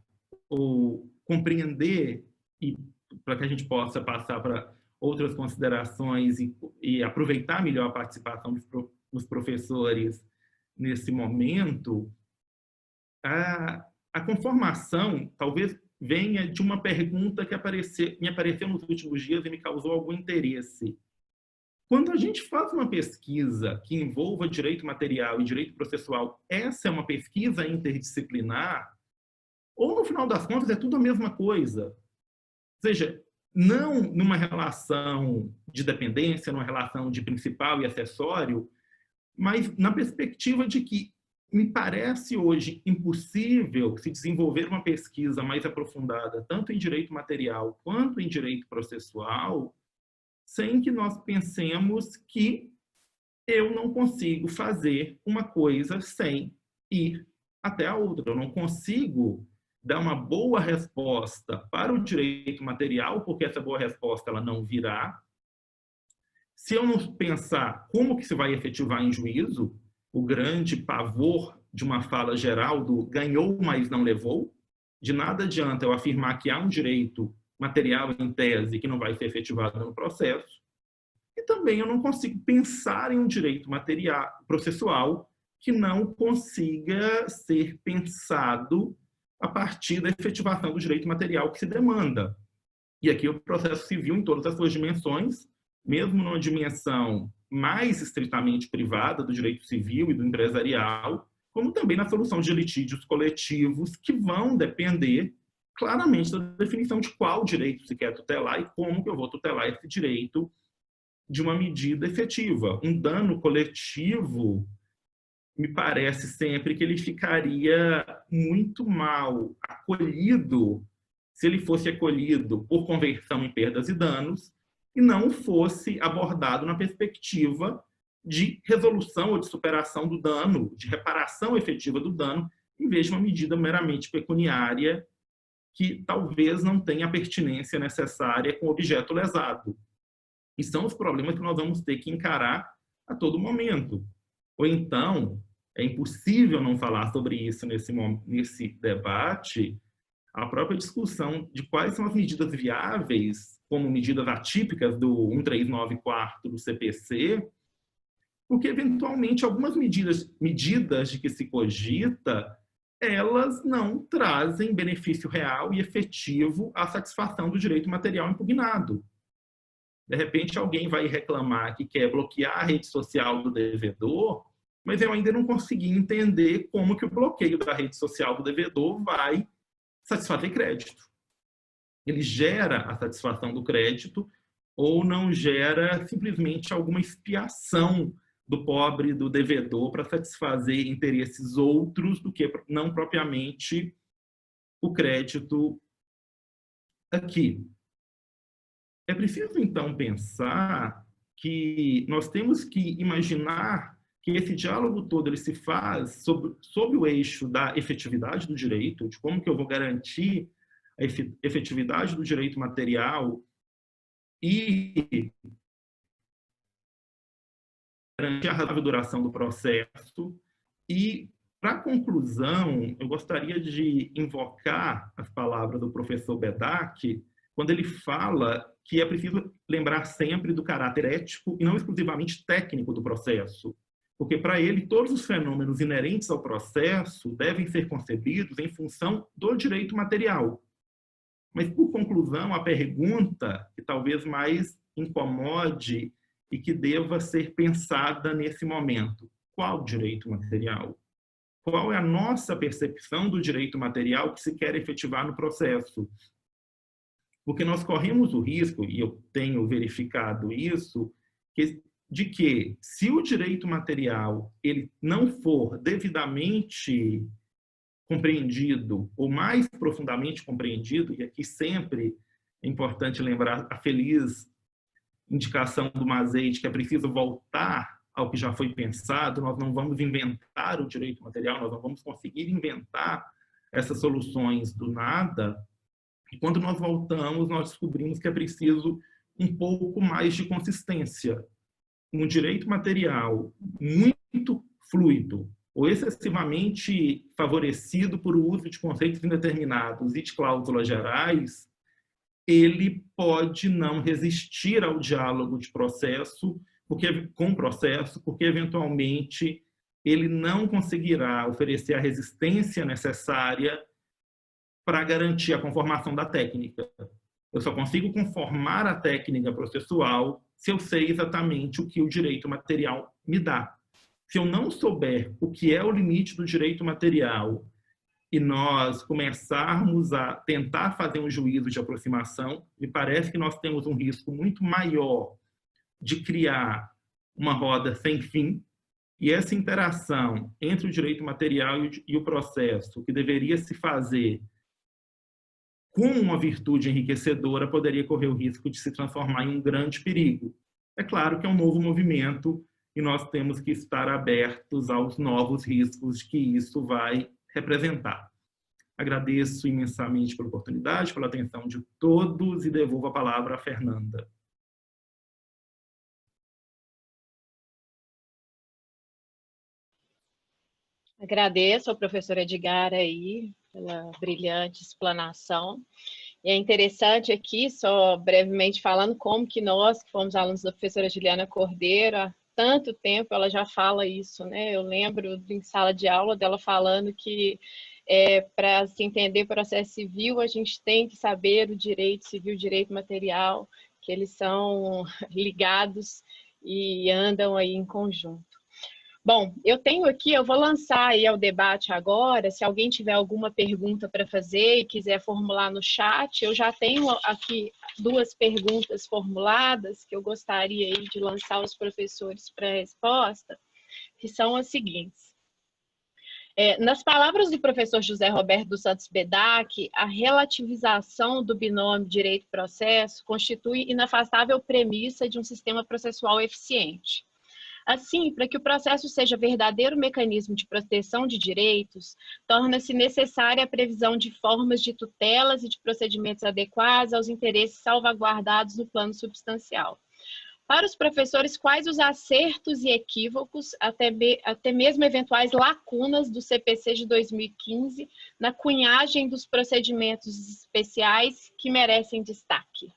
ou compreender, e para que a gente possa passar para outras considerações e aproveitar melhor a participação dos professores nesse momento, a conformação talvez venha de uma pergunta que me apareceu nos últimos dias e me causou algum interesse. Quando a gente faz uma pesquisa que envolva direito material e direito processual, essa é uma pesquisa interdisciplinar, ou no final das contas é tudo a mesma coisa. Ou seja, não numa relação de dependência, numa relação de principal e acessório, mas na perspectiva de que me parece hoje impossível se desenvolver uma pesquisa mais aprofundada, tanto em direito material quanto em direito processual, sem que nós pensemos que eu não consigo fazer uma coisa sem ir até a outra. Eu não consigo dar uma boa resposta para o direito material, porque essa boa resposta ela não virá. Se eu não pensar como que se vai efetivar em juízo, o grande pavor de uma fala geral do ganhou, mas não levou, de nada adianta eu afirmar que há um direito material em tese que não vai ser efetivado no processo. E também eu não consigo pensar em um direito material, processual que não consiga ser pensado a partir da efetivação do direito material que se demanda. E aqui o processo civil, em todas as suas dimensões, mesmo numa dimensão mais estritamente privada do direito civil e do empresarial, como também na solução de litígios coletivos que vão depender claramente da definição de qual direito se quer tutelar e como que eu vou tutelar esse direito de uma medida efetiva. Um dano coletivo, me parece sempre que ele ficaria muito mal acolhido se ele fosse acolhido por conversão em perdas e danos e não fosse abordado na perspectiva de resolução ou de superação do dano, de reparação efetiva do dano, em vez de uma medida meramente pecuniária que talvez não tenha a pertinência necessária com o objeto lesado. E são os problemas que nós vamos ter que encarar a todo momento. Ou então, é impossível não falar sobre isso nesse debate, a própria discussão de quais são as medidas viáveis, como medidas atípicas do 139.4 do CPC, porque, eventualmente, algumas medidas de que se cogita, elas não trazem benefício real e efetivo à satisfação do direito material impugnado. De repente, alguém vai reclamar que quer bloquear a rede social do devedor, mas eu ainda não consegui entender como que o bloqueio da rede social do devedor vai satisfazer crédito. Ele gera a satisfação do crédito ou não gera simplesmente alguma expiação do pobre, do devedor, para satisfazer interesses outros do que não propriamente o crédito aqui. É preciso, então, pensar que nós temos que imaginar que esse diálogo todo ele se faz sob o eixo da efetividade do direito, de como que eu vou garantir a efetividade do direito material e garantir a razoável duração do processo. E, para conclusão, eu gostaria de invocar as palavras do professor Bedak, quando ele fala que é preciso lembrar sempre do caráter ético e não exclusivamente técnico do processo, porque para ele todos os fenômenos inerentes ao processo devem ser concebidos em função do direito material. Mas, por conclusão, a pergunta que talvez mais incomode e que deva ser pensada nesse momento: qual direito material? Qual é a nossa percepção do direito material que se quer efetivar no processo? Porque nós corremos o risco, e eu tenho verificado isso, de que, se o direito material ele não for devidamente compreendido, ou mais profundamente compreendido, e aqui sempre é importante lembrar a feliz indicação do Mazei de que é preciso voltar ao que já foi pensado, nós não vamos inventar o direito material, nós não vamos conseguir inventar essas soluções do nada. E quando nós voltamos, nós descobrimos que é preciso um pouco mais de consistência. Um direito material muito fluido ou excessivamente favorecido por o uso de conceitos indeterminados e de cláusulas gerais, ele pode não resistir ao diálogo de processo, com o processo, porque, eventualmente, ele não conseguirá oferecer a resistência necessária para garantir a conformação da técnica. Eu só consigo conformar a técnica processual se eu sei exatamente o que o direito material me dá. Se eu não souber o que é o limite do direito material e nós começarmos a tentar fazer um juízo de aproximação, me parece que nós temos um risco muito maior de criar uma roda sem fim, e essa interação entre o direito material e o processo, que deveria se fazer com uma virtude enriquecedora, poderia correr o risco de se transformar em um grande perigo. É claro que é um novo movimento e nós temos que estar abertos aos novos riscos que isso vai representar. Agradeço imensamente pela oportunidade, pela atenção de todos e devolvo a palavra à Fernanda. Agradeço ao professor Edgar aí pela brilhante explanação. E é interessante aqui, só brevemente falando, como que nós, que fomos alunos da professora Juliana Cordeiro, há tanto tempo ela já fala isso, né? Eu lembro em sala de aula dela falando que para se entender processo civil, a gente tem que saber o direito civil, o direito material, que eles são ligados e andam aí em conjunto. Bom, eu tenho aqui, eu vou lançar aí ao debate agora, se alguém tiver alguma pergunta para fazer e quiser formular no chat, eu já tenho aqui 2 perguntas formuladas que eu gostaria aí de lançar aos professores para resposta, que são as seguintes. Nas palavras do professor José Roberto dos Santos Bedac, a relativização do binômio direito-processo constitui inafastável premissa de um sistema processual eficiente. Assim, para que o processo seja verdadeiro mecanismo de proteção de direitos, torna-se necessária a previsão de formas de tutelas e de procedimentos adequados aos interesses salvaguardados no plano substancial. Para os professores, quais os acertos e equívocos, até mesmo eventuais lacunas do CPC de 2015 na cunhagem dos procedimentos especiais que merecem destaque?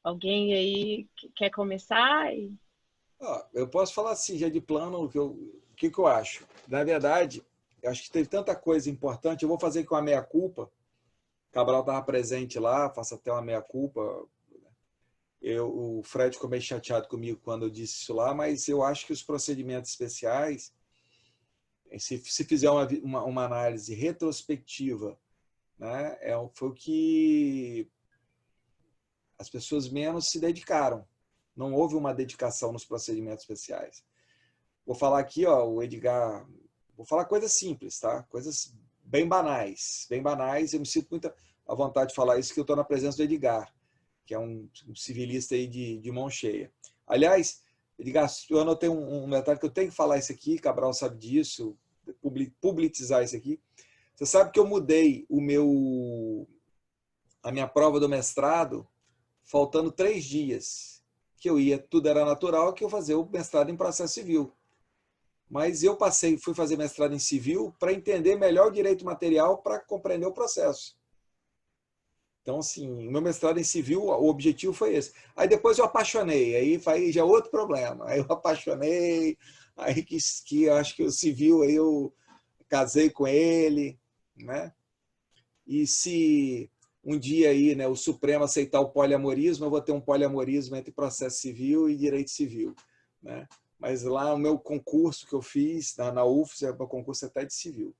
Alguém aí quer começar? Eu posso falar assim, já de plano, o que eu acho. Na verdade, eu acho que teve tanta coisa importante, eu vou fazer com a meia-culpa. Cabral estava presente lá, faço até uma meia-culpa. O Fred ficou meio chateado comigo quando eu disse isso lá, mas eu acho que os procedimentos especiais, se fizer uma análise retrospectiva, né, foi o que as pessoas menos se dedicaram. Não houve uma dedicação nos procedimentos especiais. Vou falar aqui, o Edgar, vou falar coisas simples, tá? Coisas bem banais, eu me sinto muito à vontade de falar isso, que eu estou na presença do Edgar, que é um civilista aí de mão cheia. Aliás, Edgar, eu anotei um detalhe que eu tenho que falar isso aqui, Cabral sabe disso, publicizar isso aqui. Você sabe que eu mudei a minha prova do mestrado faltando 3 dias, que tudo era natural, que eu fazia o mestrado em processo civil. Mas eu fui fazer mestrado em civil para entender melhor o direito material para compreender o processo. Então, assim, o meu mestrado em civil, o objetivo foi esse. Aí depois eu apaixonei, aí já é outro problema. Aí eu apaixonei, aí que eu acho que o civil, aí eu casei com ele, né? E se um dia aí, né, o Supremo aceitar o poliamorismo, eu vou ter um poliamorismo entre processo civil e direito civil, né? Mas lá o meu concurso que eu fiz na UFS, o meu concurso até de civil.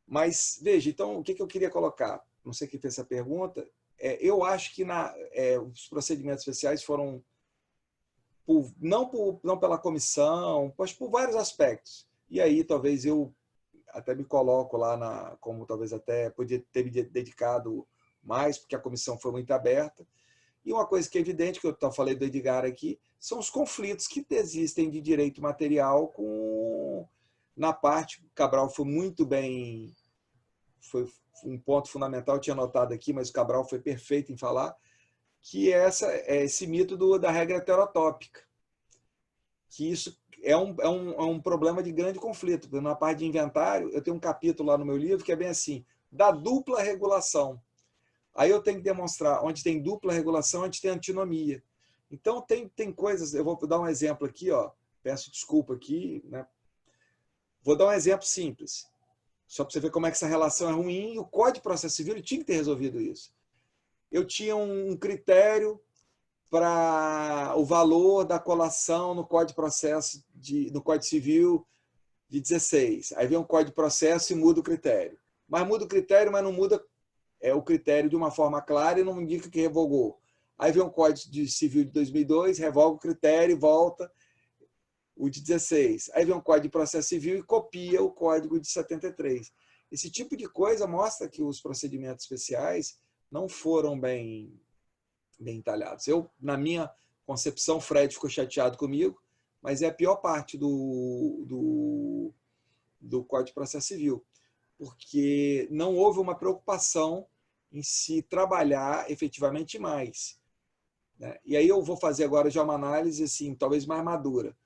Mas, veja, então, o que eu queria colocar? Não sei quem fez essa pergunta. Eu acho que os procedimentos especiais foram, não pela comissão, mas por vários aspectos. E aí, talvez eu até me coloco lá, como talvez até podia ter me dedicado mais, porque a comissão foi muito aberta. E uma coisa que é evidente, que eu falei do Edgar aqui, são os conflitos que existem de direito material na parte. Cabral foi muito bem, foi um ponto fundamental, eu tinha anotado aqui, mas o Cabral foi perfeito em falar, que é esse mito da regra heterotópica. Que isso é um problema de grande conflito. Na parte de inventário, eu tenho um capítulo lá no meu livro que é bem assim, da dupla regulação. Aí eu tenho que demonstrar onde tem dupla regulação, onde tem antinomia. Então, tem coisas... Eu vou dar um exemplo aqui, peço desculpa aqui, né? Vou dar um exemplo simples, só para você ver como é que essa relação é ruim. E o Código de Processo Civil tinha que ter resolvido isso. Eu tinha um critério para o valor da colação no Código de Processo, no Código Civil de 16. Aí vem um Código de Processo e muda o critério. Mas muda o critério, mas não muda o critério de uma forma clara e não indica que revogou. Aí vem um Código de Civil de 2002, revoga o critério e volta o de 16. Aí vem um Código de Processo Civil e copia o Código de 73. Esse tipo de coisa mostra que os procedimentos especiais não foram bem entalhados. Na minha concepção, Fred ficou chateado comigo, mas é a pior parte do Código de Processo Civil, porque não houve uma preocupação em se trabalhar efetivamente mais, né? E aí eu vou fazer agora já uma análise assim, talvez mais madura,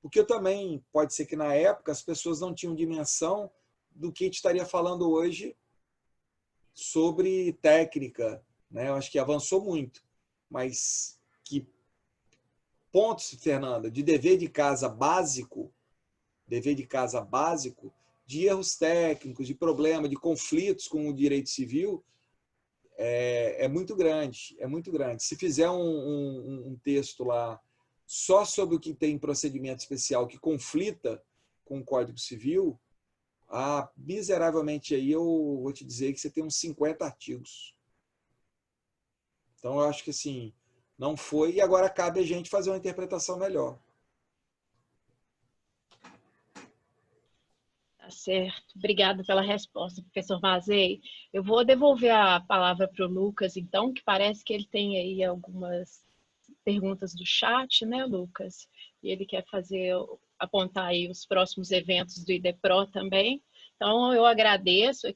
porque eu também, pode ser que na época as pessoas não tinham dimensão do que a gente estaria falando hoje sobre técnica, né? Eu acho que avançou muito, mas que pontos, Fernanda, de dever de casa básico, de erros técnicos, de problema, de conflitos com o direito civil, é muito grande, é muito grande. Se fizer um texto lá só sobre o que tem procedimento especial que conflita com o Código Civil, miseravelmente aí eu vou te dizer que você tem uns 50 artigos. Então eu acho que assim, não foi, e agora cabe a gente fazer uma interpretação melhor. Tá certo. Obrigada pela resposta, professor Mazei. Eu vou devolver a palavra para o Lucas, então, que parece que ele tem aí algumas perguntas do chat, né, Lucas? E ele quer apontar aí os próximos eventos do IDEPRO também. Então, eu agradeço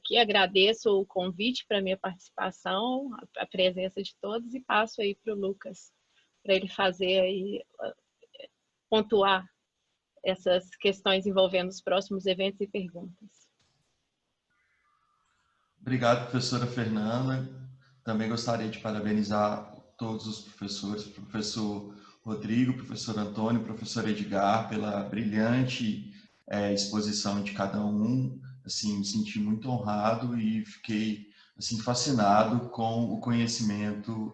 o convite para a minha participação, a presença de todos, e passo aí para o Lucas, para ele fazer aí, pontuar essas questões envolvendo os próximos eventos e perguntas. Obrigado, professora Fernanda. Também gostaria de parabenizar todos os professores, professor Rodrigo, professor Antônio, professor Edgar, pela brilhante exposição de cada um. Assim, me senti muito honrado e fiquei assim, fascinado com o conhecimento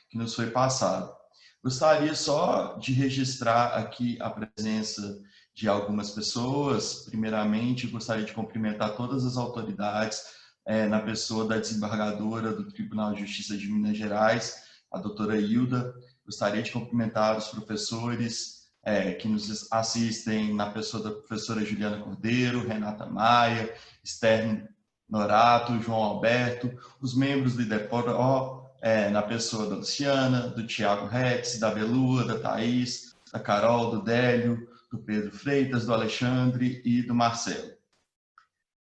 que nos foi passado. Gostaria só de registrar aqui a presença de algumas pessoas. Primeiramente, gostaria de cumprimentar todas as autoridades, na pessoa da desembargadora do Tribunal de Justiça de Minas Gerais, a doutora Hilda. Gostaria de cumprimentar os professores que nos assistem, na pessoa da professora Juliana Cordeiro, Renata Maia, Esther Norato, João Alberto, os membros do IDEPRO, na pessoa da Luciana, do Tiago Rex, da Belua, da Thaís, da Carol, do Délio, do Pedro Freitas, do Alexandre e do Marcelo.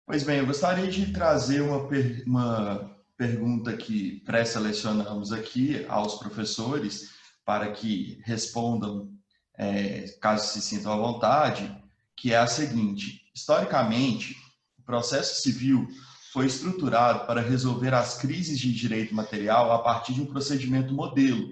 Pois bem, eu gostaria de trazer uma pergunta que pré-selecionamos aqui aos professores para que respondam, caso se sintam à vontade, que é a seguinte: historicamente, o processo civil foi estruturado para resolver as crises de direito material a partir de um procedimento modelo,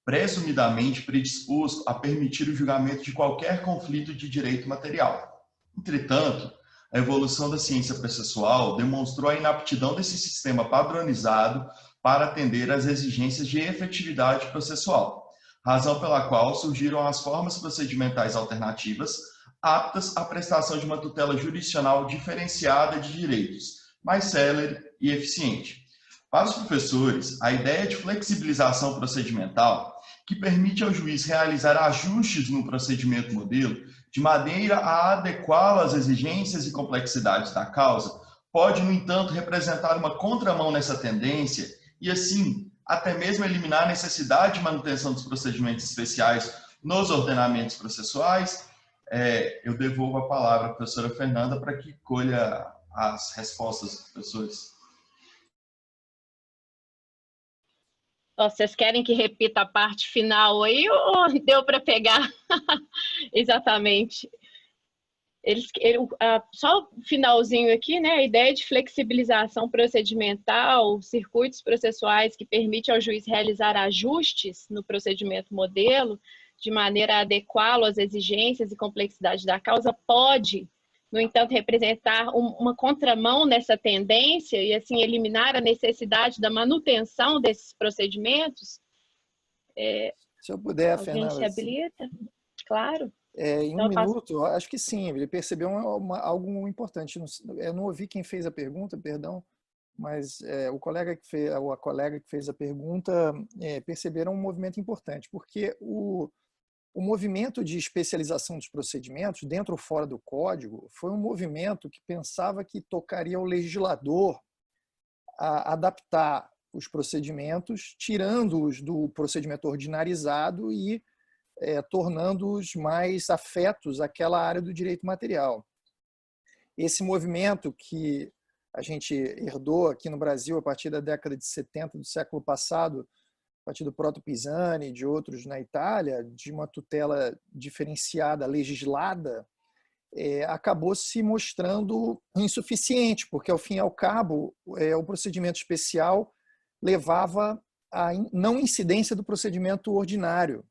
presumidamente predisposto a permitir o julgamento de qualquer conflito de direito material. Entretanto, a evolução da ciência processual demonstrou a inaptidão desse sistema padronizado para atender às exigências de efetividade processual, razão pela qual surgiram as formas procedimentais alternativas aptas à prestação de uma tutela jurisdicional diferenciada de direitos, mais célere e eficiente. Para os professores, a ideia de flexibilização procedimental, que permite ao juiz realizar ajustes no procedimento modelo, de maneira a adequá-lo às exigências e complexidades da causa, pode, no entanto, representar uma contramão nessa tendência e, assim, até mesmo eliminar a necessidade de manutenção dos procedimentos especiais nos ordenamentos processuais. Eu devolvo a palavra à professora Fernanda para que colha as respostas dos professores. Vocês querem que repita a parte final aí ou deu para pegar exatamente? Só o finalzinho aqui, né? A ideia de flexibilização procedimental, circuitos processuais que permitem ao juiz realizar ajustes no procedimento modelo, de maneira a adequá-lo às exigências e complexidade da causa, pode, no entanto, representar uma contramão nessa tendência e, assim, eliminar a necessidade da manutenção desses procedimentos? Se eu puder, alguém Fernanda. Se habilita? Claro. Em então, um minuto, eu acho que sim, ele percebeu algo importante. Eu não ouvi quem fez a pergunta, perdão, mas o colega que fez, ou a colega que fez a pergunta perceberam um movimento importante, porque o movimento de especialização dos procedimentos, dentro ou fora do código, foi um movimento que pensava que tocaria ao legislador a adaptar os procedimentos, tirando-os do procedimento ordinarizado e tornando-os mais afetos àquela área do direito material. Esse movimento que a gente herdou aqui no Brasil a partir da década de 70 do século passado, a partir do Proto Pisani e de outros na Itália, de uma tutela diferenciada, legislada, acabou se mostrando insuficiente, porque, ao fim e ao cabo, o procedimento especial levava à não incidência do procedimento ordinário.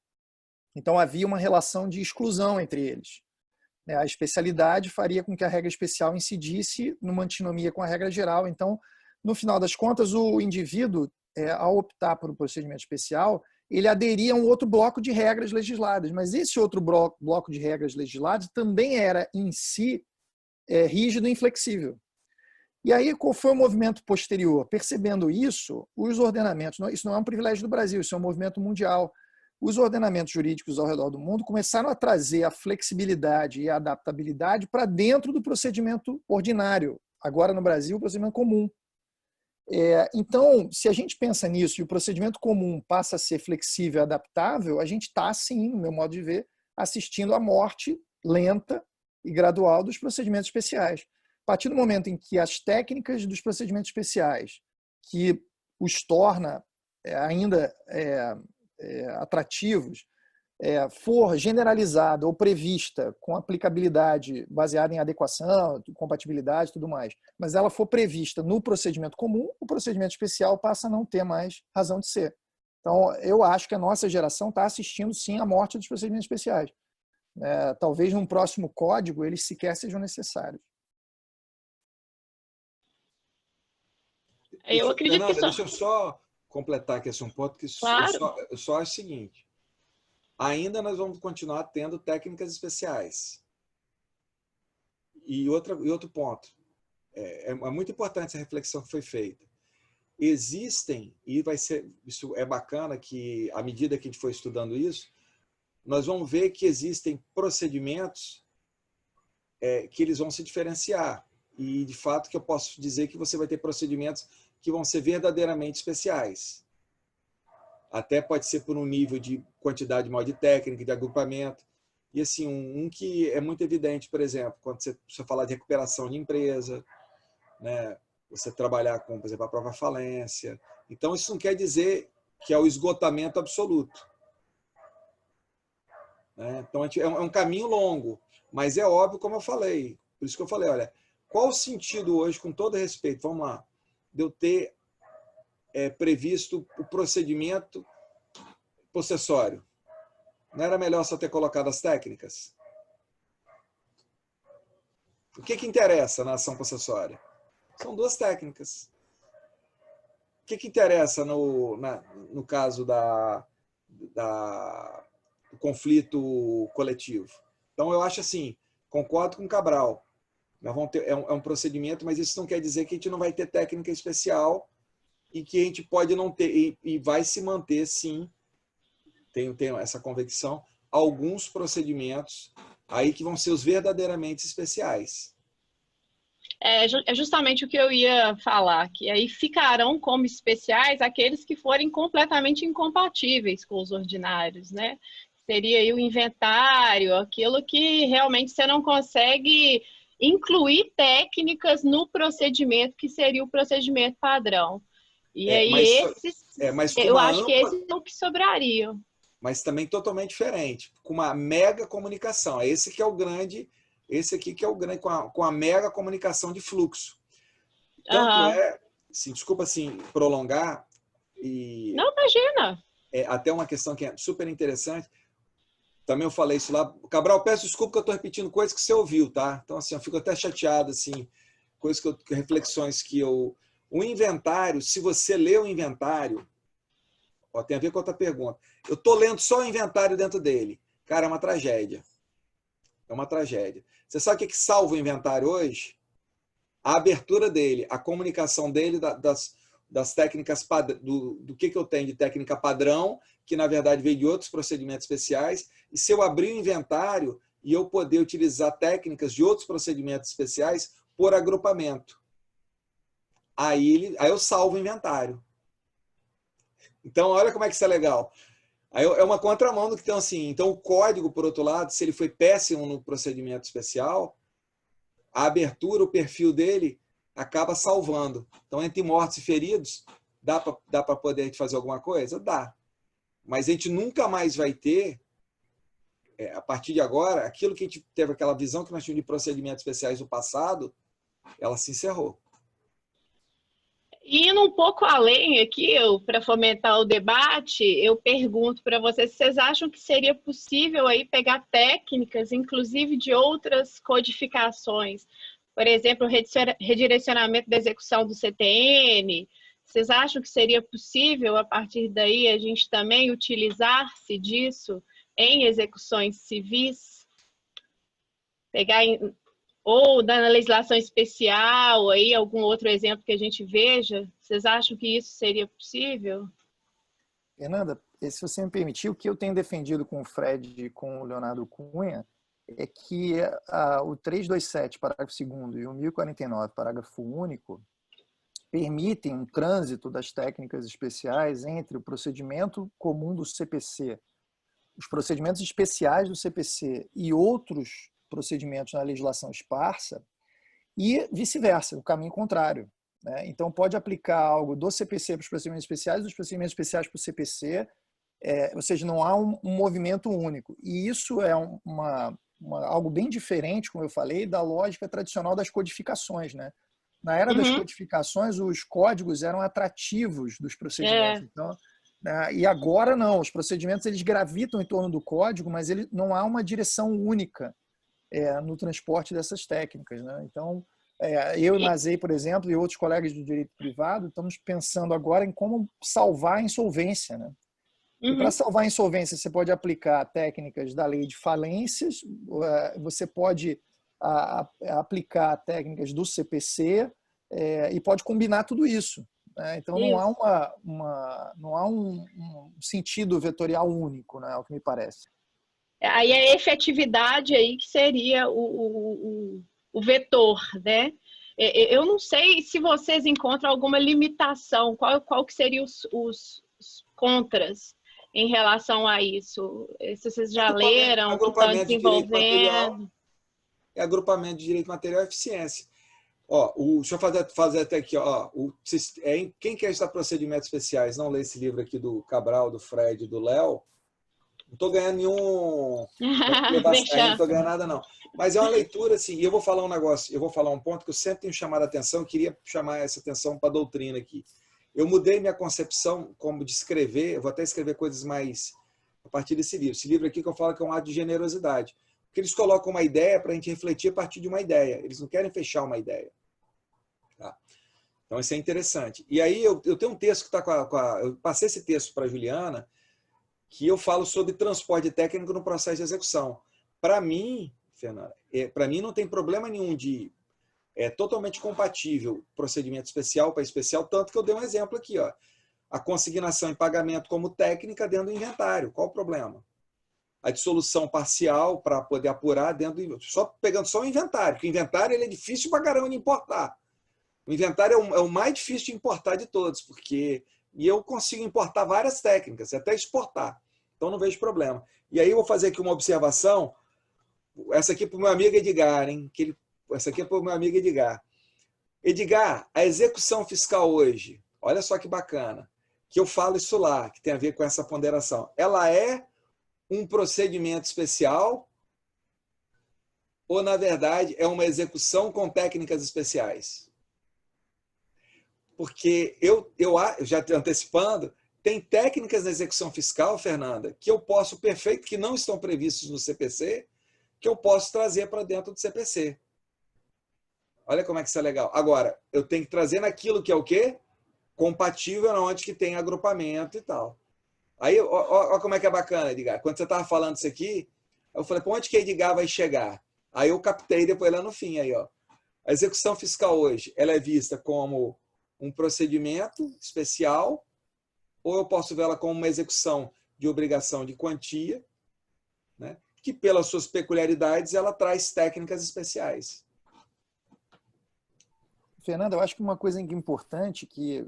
Então, havia uma relação de exclusão entre eles. A especialidade faria com que a regra especial incidisse numa antinomia com a regra geral. Então, no final das contas, o indivíduo, ao optar por um procedimento especial, ele aderia a um outro bloco de regras legisladas, mas esse outro bloco de regras legisladas também era, em si, rígido e inflexível. E aí, qual foi o movimento posterior? Percebendo isso, os ordenamentos, isso não é um privilégio do Brasil, isso é um movimento mundial, os ordenamentos jurídicos ao redor do mundo começaram a trazer a flexibilidade e a adaptabilidade para dentro do procedimento ordinário, agora no Brasil, o procedimento comum. Então, se a gente pensa nisso e o procedimento comum passa a ser flexível e adaptável, a gente está, sim, no meu modo de ver, assistindo à morte lenta e gradual dos procedimentos especiais. A partir do momento em que as técnicas dos procedimentos especiais, que os torna ainda atrativos, for generalizada ou prevista com aplicabilidade baseada em adequação, compatibilidade e tudo mais, mas ela for prevista no procedimento comum, o procedimento especial passa a não ter mais razão de ser. Então, eu acho que a nossa geração está assistindo, sim, à morte dos procedimentos especiais. Talvez num próximo código eles sequer sejam necessários. Eu acredito Fernanda, que só... deixa eu só completar aqui esse um ponto, que Claro. eu só acho o seguinte: ainda nós vamos continuar tendo técnicas especiais. E outro ponto, é muito importante essa reflexão que foi feita. Existem, e isso é bacana, que à medida que a gente for estudando isso, nós vamos ver que existem procedimentos que eles vão se diferenciar. E, de fato, que eu posso dizer que você vai ter procedimentos que vão ser verdadeiramente especiais. Até pode ser por um nível de quantidade maior de técnica, de agrupamento. E, assim, um que é muito evidente, por exemplo, quando você falar de recuperação de empresa, né? Você trabalhar com, por exemplo, a própria falência. Então, isso não quer dizer que é o esgotamento absoluto. Então, é um caminho longo, mas é óbvio, como eu falei. Por isso que eu falei, olha, qual o sentido hoje, com todo respeito, vamos lá, de eu ter previsto o procedimento possessório? Não era melhor só ter colocado as técnicas? O que interessa na ação possessória? São duas técnicas. O que interessa no caso do conflito coletivo? Então, eu acho assim, concordo com o Cabral. Nós vamos ter, é um procedimento, mas isso não quer dizer que a gente não vai ter técnica especial e que a gente pode não ter, e vai se manter, sim, tenho essa convicção, alguns procedimentos aí que vão ser os verdadeiramente especiais. É justamente o que eu ia falar, que aí ficarão como especiais aqueles que forem completamente incompatíveis com os ordinários, né? Seria aí o inventário, aquilo que realmente você não consegue incluir técnicas no procedimento, que seria o procedimento padrão. E aí eu acho que esses são o que sobrariam. Mas também totalmente diferente, com uma mega comunicação. Esse aqui que é o grande, com a mega comunicação de fluxo. Tanto assim, desculpa assim, prolongar. Não, imagina. Até uma questão que é super interessante. Também eu falei isso lá. Cabral, peço desculpa que eu estou repetindo coisas que você ouviu, tá? Então, assim, eu fico até chateado, assim, reflexões que eu... O inventário, se você lê o inventário, tem a ver com outra pergunta. Eu estou lendo só o inventário dentro dele. Cara, é uma tragédia. É uma tragédia. Você sabe o que salva o inventário hoje? A abertura dele, a comunicação dele das técnicas, do que eu tenho de técnica padrão, que na verdade veio de outros procedimentos especiais, e se eu abrir o inventário e eu poder utilizar técnicas de outros procedimentos especiais por agrupamento. Aí eu salvo o inventário. Então, olha como é que isso é legal. Aí é uma contramão do que tem assim. Então, o código, por outro lado, se ele foi péssimo no procedimento especial, a abertura, o perfil dele acaba salvando. Então, entre mortos e feridos, dá para poder fazer alguma coisa? Dá. Mas a gente nunca mais vai ter a partir de agora, aquilo que a gente teve, aquela visão que nós tínhamos de procedimentos especiais do passado, ela se encerrou. E indo um pouco além aqui, para fomentar o debate, eu pergunto para vocês se vocês acham que seria possível aí pegar técnicas, inclusive de outras codificações, por exemplo, o redirecionamento da execução do CTN. Vocês acham que seria possível, a partir daí, a gente também utilizar-se disso em execuções civis? Pegar ou na legislação especial, aí algum outro exemplo que a gente veja? Vocês acham que isso seria possível? Fernanda, se você me permitir, o que eu tenho defendido com o Fred e com o Leonardo Cunha é que o 327, parágrafo 2º, e o 1049, parágrafo único, permitem um trânsito das técnicas especiais entre o procedimento comum do CPC, os procedimentos especiais do CPC e outros procedimentos na legislação esparsa, e vice-versa, o caminho contrário, né? Então, pode aplicar algo do CPC para os procedimentos especiais, dos procedimentos especiais para o CPC, ou seja, não há um movimento único. E isso é algo bem diferente, como eu falei, da lógica tradicional das codificações, né? Na era das codificações, os códigos eram atrativos dos procedimentos. Então, e agora não, os procedimentos eles gravitam em torno do código, mas não há uma direção única no transporte dessas técnicas, né? Então, eu e Mazei, por exemplo, e outros colegas do direito privado, estamos pensando agora em como salvar a insolvência, né? E para salvar a insolvência, você pode aplicar técnicas da lei de falências, você pode aplicar técnicas do CPC e pode combinar tudo isso, né? Então, não há um sentido vetorial único, né? É o que me parece. Aí a efetividade aí que seria o vetor, né? Eu não sei se vocês encontram alguma limitação, qual que seriam os contras em relação a isso? Se vocês já leram, que estão desenvolvendo. Agrupamento de direito material e eficiência. Deixa eu fazer até aqui. Quem quer estudar procedimentos especiais, não lê esse livro aqui do Cabral, do Fred, do Léo, não estou ganhando nenhum... não estou ganhando nada, não. Mas é uma leitura, assim, e eu vou falar um negócio, eu vou falar um ponto que eu sempre tenho chamado a atenção, eu queria chamar essa atenção para a doutrina aqui. Eu mudei minha concepção como de escrever, eu vou até escrever coisas mais a partir desse livro. Esse livro aqui que eu falo que é um ato de generosidade. Porque eles colocam uma ideia para a gente refletir a partir de uma ideia. Eles não querem fechar uma ideia. Tá? Então, isso é interessante. E aí, eu tenho um texto que está eu passei esse texto para a Juliana, que eu falo sobre transporte técnico no processo de execução. Para mim, Fernanda, não tem problema nenhum de... É totalmente compatível procedimento especial para especial, tanto que eu dei um exemplo aqui. A consignação em pagamento como técnica dentro do inventário. Qual o problema? A dissolução parcial para poder apurar dentro do... Pegando só o inventário, porque o inventário ele é difícil para caramba de importar. O inventário é o mais difícil de importar de todos, porque... E eu consigo importar várias técnicas, até exportar. Então, não vejo problema. E aí, eu vou fazer aqui uma observação. Essa aqui para o meu amigo Edgar, hein? Essa aqui é para o meu amigo Edgar. Edgar, a execução fiscal hoje, olha só que bacana, que eu falo isso lá, que tem a ver com essa ponderação. Ela é um procedimento especial ou, na verdade, é uma execução com técnicas especiais? Porque eu já antecipando, tem técnicas na execução fiscal, Fernanda, que eu posso que não estão previstos no CPC, que eu posso trazer para dentro do CPC. Olha como é que isso é legal. Agora, eu tenho que trazer naquilo que é o quê? Compatível onde que tem agrupamento e tal. Aí, olha como é que é bacana, Edgar. Quando você estava falando isso aqui, eu falei, para onde que Edgar vai chegar? Aí eu captei depois lá no fim. Aí, a execução fiscal hoje, ela é vista como um procedimento especial, ou eu posso vê-la como uma execução de obrigação de quantia, né, que, pelas suas peculiaridades, ela traz técnicas especiais. Fernanda, eu acho que uma coisa importante que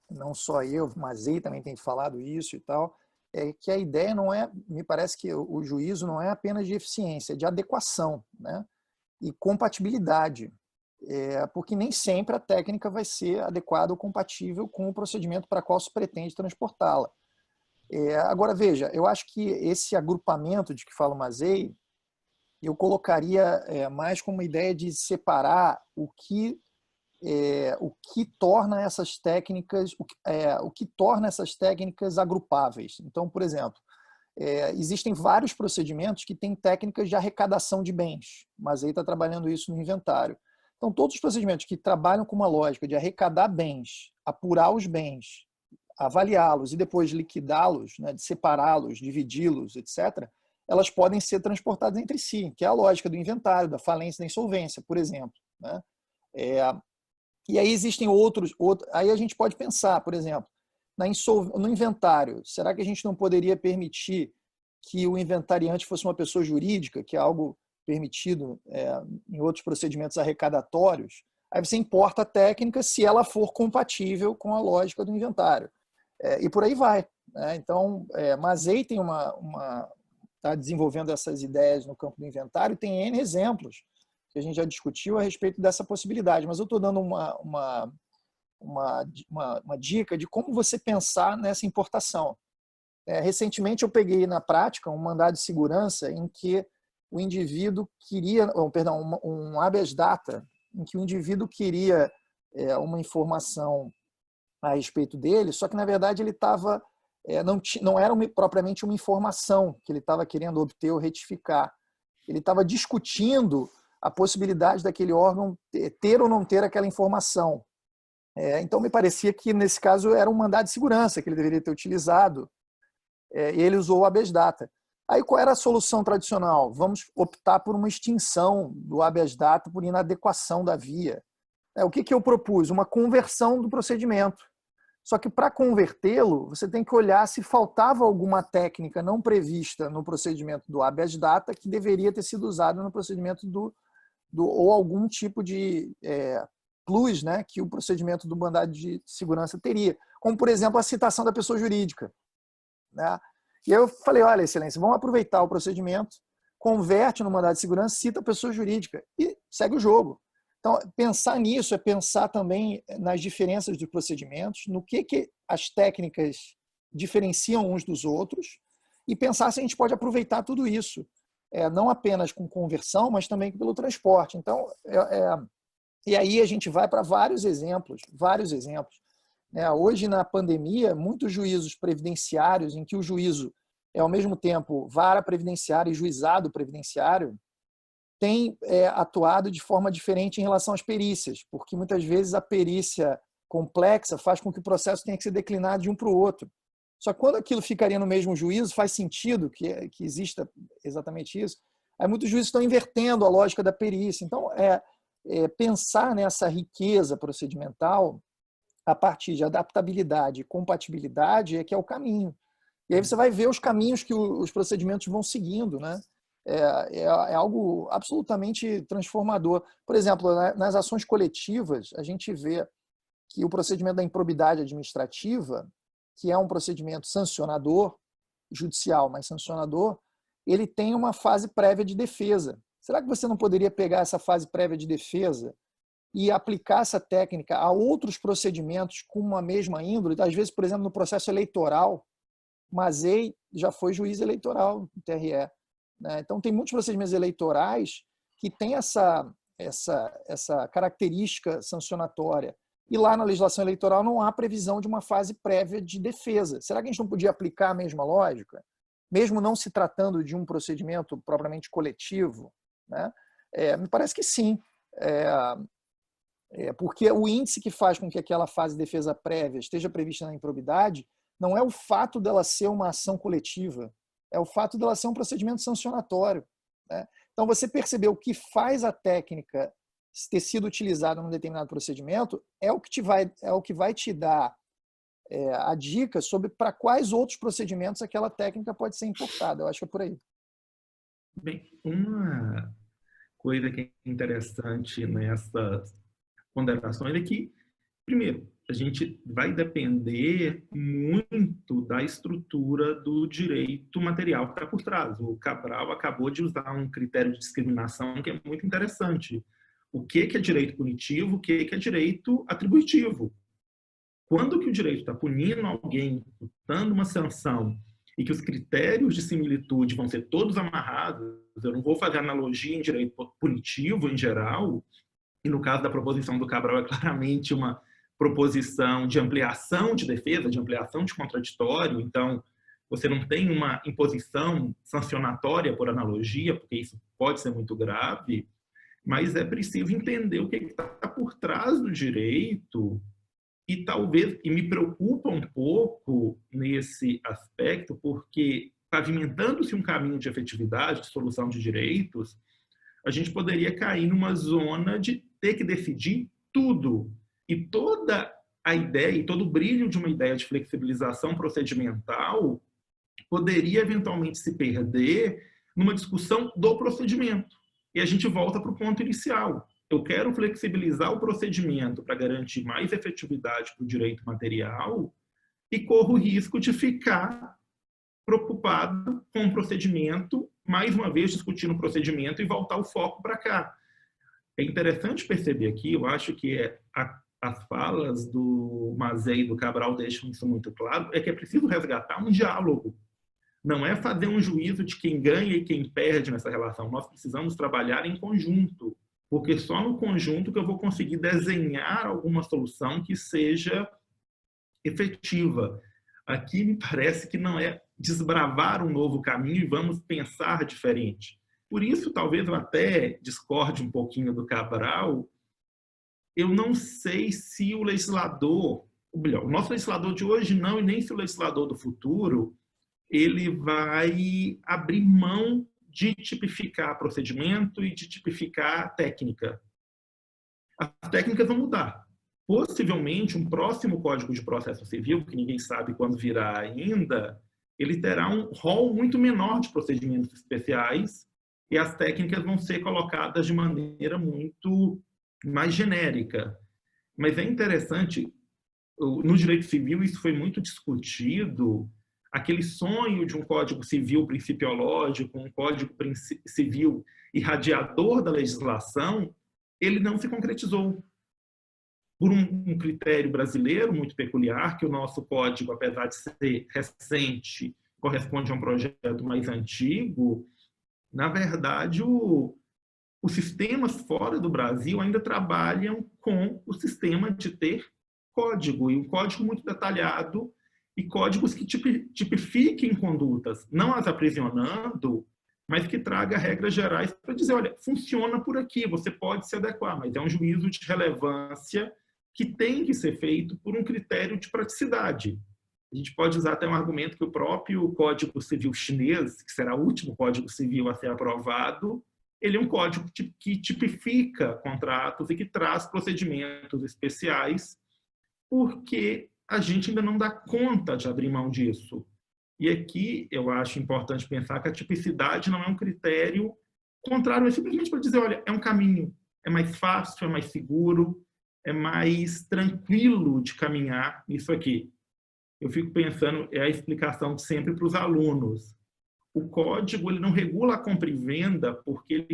não só eu, mas ele também tem falado isso e tal, é que a ideia não é, me parece que o juízo não é apenas de eficiência, é de adequação, né, e compatibilidade. Porque nem sempre a técnica vai ser adequada ou compatível com o procedimento para qual se pretende transportá-la. Agora, veja, eu acho que esse agrupamento de que fala o Mazei, eu colocaria mais como uma ideia de separar o que torna essas técnicas, o que torna essas técnicas agrupáveis. Então, por exemplo, existem vários procedimentos que têm técnicas de arrecadação de bens. Mas aí está trabalhando isso no inventário. Então, todos os procedimentos que trabalham com uma lógica de arrecadar bens, apurar os bens, avaliá-los e depois liquidá-los, né, de separá-los, dividi-los, etc., elas podem ser transportadas entre si, que é a lógica do inventário, da falência, da insolvência, por exemplo. Né? E aí existem outros. Aí a gente pode pensar, por exemplo, no inventário, será que a gente não poderia permitir que o inventariante fosse uma pessoa jurídica, que é algo permitido em outros procedimentos arrecadatórios? Aí você importa a técnica se ela for compatível com a lógica do inventário. E por aí vai. Né? Então, Mazei tem está desenvolvendo essas ideias no campo do inventário, tem N exemplos que a gente já discutiu a respeito dessa possibilidade, mas eu estou dando uma dica de como você pensar nessa importação. Recentemente eu peguei na prática um mandado de segurança em que o indivíduo queria, um habeas data, em que o indivíduo queria uma informação a respeito dele, só que na verdade ele estava não era propriamente uma informação que ele estava querendo obter ou retificar. Ele estava discutindo a possibilidade daquele órgão ter ou não ter aquela informação. Então, me parecia que, nesse caso, era um mandado de segurança que ele deveria ter utilizado, e ele usou o habeas data. Aí, qual era a solução tradicional? Vamos optar por uma extinção do habeas data por inadequação da via. O que eu propus? Uma conversão do procedimento. Só que, para convertê-lo, você tem que olhar se faltava alguma técnica não prevista no procedimento do habeas data que deveria ter sido usada no procedimento ou algum tipo de plus, né, que o procedimento do mandado de segurança teria, como, por exemplo, a citação da pessoa jurídica. Né? E eu falei, olha, excelência, vamos aproveitar o procedimento, converte no mandado de segurança, cita a pessoa jurídica e segue o jogo. Então, pensar nisso é pensar também nas diferenças dos procedimentos, no que as técnicas diferenciam uns dos outros e pensar se a gente pode aproveitar tudo isso, não apenas com conversão, mas também pelo transporte. Então, e aí a gente vai para vários exemplos. Hoje, na pandemia, muitos juízos previdenciários, em que o juízo é, ao mesmo tempo, vara previdenciária e juizado previdenciário, tem atuado de forma diferente em relação às perícias, porque muitas vezes a perícia complexa faz com que o processo tenha que ser declinado de um para o outro. Só que quando aquilo ficaria no mesmo juízo, faz sentido que exista exatamente isso. Aí muitos juízes estão invertendo a lógica da perícia. Então, pensar nessa riqueza procedimental a partir de adaptabilidade e compatibilidade que é o caminho. E aí você vai ver os caminhos que os procedimentos vão seguindo, né? É algo absolutamente transformador. Por exemplo, nas ações coletivas, a gente vê que o procedimento da improbidade administrativa, que é um procedimento sancionador, judicial, mas sancionador, ele tem uma fase prévia de defesa. Será que você não poderia pegar essa fase prévia de defesa e aplicar essa técnica a outros procedimentos com uma mesma índole? Às vezes, por exemplo, no processo eleitoral, Mazei já foi juiz eleitoral do TRE. Né? Então, tem muitos procedimentos eleitorais que têm essa característica sancionatória. E lá na legislação eleitoral não há previsão de uma fase prévia de defesa. Será que a gente não podia aplicar a mesma lógica? Mesmo não se tratando de um procedimento propriamente coletivo? Né? Me parece que sim. Porque o índice que faz com que aquela fase de defesa prévia esteja prevista na improbidade não é o fato dela ser uma ação coletiva, é o fato dela ser um procedimento sancionatório. Né? Então, você perceber o que faz a técnica ter sido utilizada num determinado procedimento é o que vai te dar a dica sobre para quais outros procedimentos aquela técnica pode ser importada. Eu acho que é por aí. Bem, uma coisa que é interessante nessas ponderações é que, primeiro, a gente vai depender muito da estrutura do direito material que está por trás. O Cabral acabou de usar um critério de discriminação que é muito interessante. O que é direito punitivo, o que é direito atributivo. Quando que o direito está punindo alguém, dando uma sanção, e que os critérios de similitude vão ser todos amarrados, eu não vou fazer analogia em direito punitivo em geral, e no caso da proposição do Cabral é claramente uma proposição de ampliação de defesa, de ampliação de contraditório, então você não tem uma imposição sancionatória por analogia, porque isso pode ser muito grave, mas é preciso entender o que está por trás do direito. E talvez, e me preocupa um pouco nesse aspecto, porque pavimentando-se um caminho de efetividade, de solução de direitos, a gente poderia cair numa zona de ter que decidir tudo. E toda a ideia, e todo o brilho de uma ideia de flexibilização procedimental poderia eventualmente se perder numa discussão do procedimento. E a gente volta para o ponto inicial. Eu quero flexibilizar o procedimento para garantir mais efetividade para o direito material e corro o risco de ficar preocupado com o procedimento, mais uma vez discutindo o procedimento e voltar o foco para cá. É interessante perceber aqui, eu acho que as falas do Mazei e do Cabral deixam isso muito claro, é que é preciso resgatar um diálogo. Não é fazer um juízo de quem ganha e quem perde nessa relação. Nós precisamos trabalhar em conjunto. Porque só no conjunto que eu vou conseguir desenhar alguma solução que seja efetiva. Aqui me parece que não é desbravar um novo caminho e vamos pensar diferente. Por isso, talvez eu até discorde um pouquinho do Cabral. Eu não sei se o legislador, o nosso legislador de hoje não, e nem se o legislador do futuro, ele vai abrir mão de tipificar procedimento e de tipificar técnica. As técnicas vão mudar. Possivelmente, um próximo Código de Processo Civil, que ninguém sabe quando virá ainda, ele terá um rol muito menor de procedimentos especiais e as técnicas vão ser colocadas de maneira muito mais genérica. Mas é interessante, no direito civil isso foi muito discutido, aquele sonho de um código civil principiológico, um código civil irradiador da legislação, ele não se concretizou. Por um critério brasileiro muito peculiar, que o nosso código, apesar de ser recente, corresponde a um projeto mais antigo, na verdade, os sistemas fora do Brasil ainda trabalham com o sistema de ter código, e um código muito detalhado, e códigos que tipifiquem condutas, não as aprisionando, mas que traga regras gerais para dizer, olha, funciona por aqui, você pode se adequar, mas é um juízo de relevância que tem que ser feito por um critério de praticidade. A gente pode usar até um argumento que o próprio Código Civil chinês, que será o último Código Civil a ser aprovado, ele é um código que tipifica contratos e que traz procedimentos especiais, porque a gente ainda não dá conta de abrir mão disso. E aqui eu acho importante pensar que a tipicidade não é um critério contrário, é simplesmente para dizer, olha, é um caminho, é mais fácil, é mais seguro, é mais tranquilo de caminhar nisso aqui. Eu fico pensando, é a explicação sempre para os alunos. O código ele não regula a compra e venda porque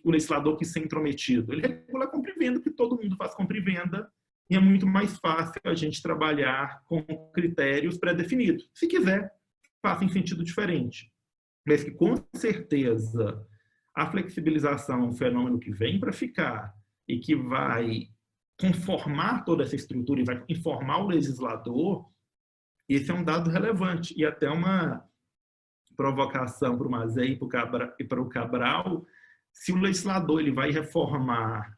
o legislador quis ser intrometido. Ele regula a compra e venda porque todo mundo faz compra e venda e é muito mais fácil a gente trabalhar com critérios pré-definidos. Se quiser, faça em sentido diferente. Mas que, com certeza, a flexibilização é um fenômeno que vem para ficar e que vai conformar toda essa estrutura e vai informar o legislador, esse é um dado relevante. E até uma provocação para o Mazei e para o Cabral, se o legislador ele vai reformar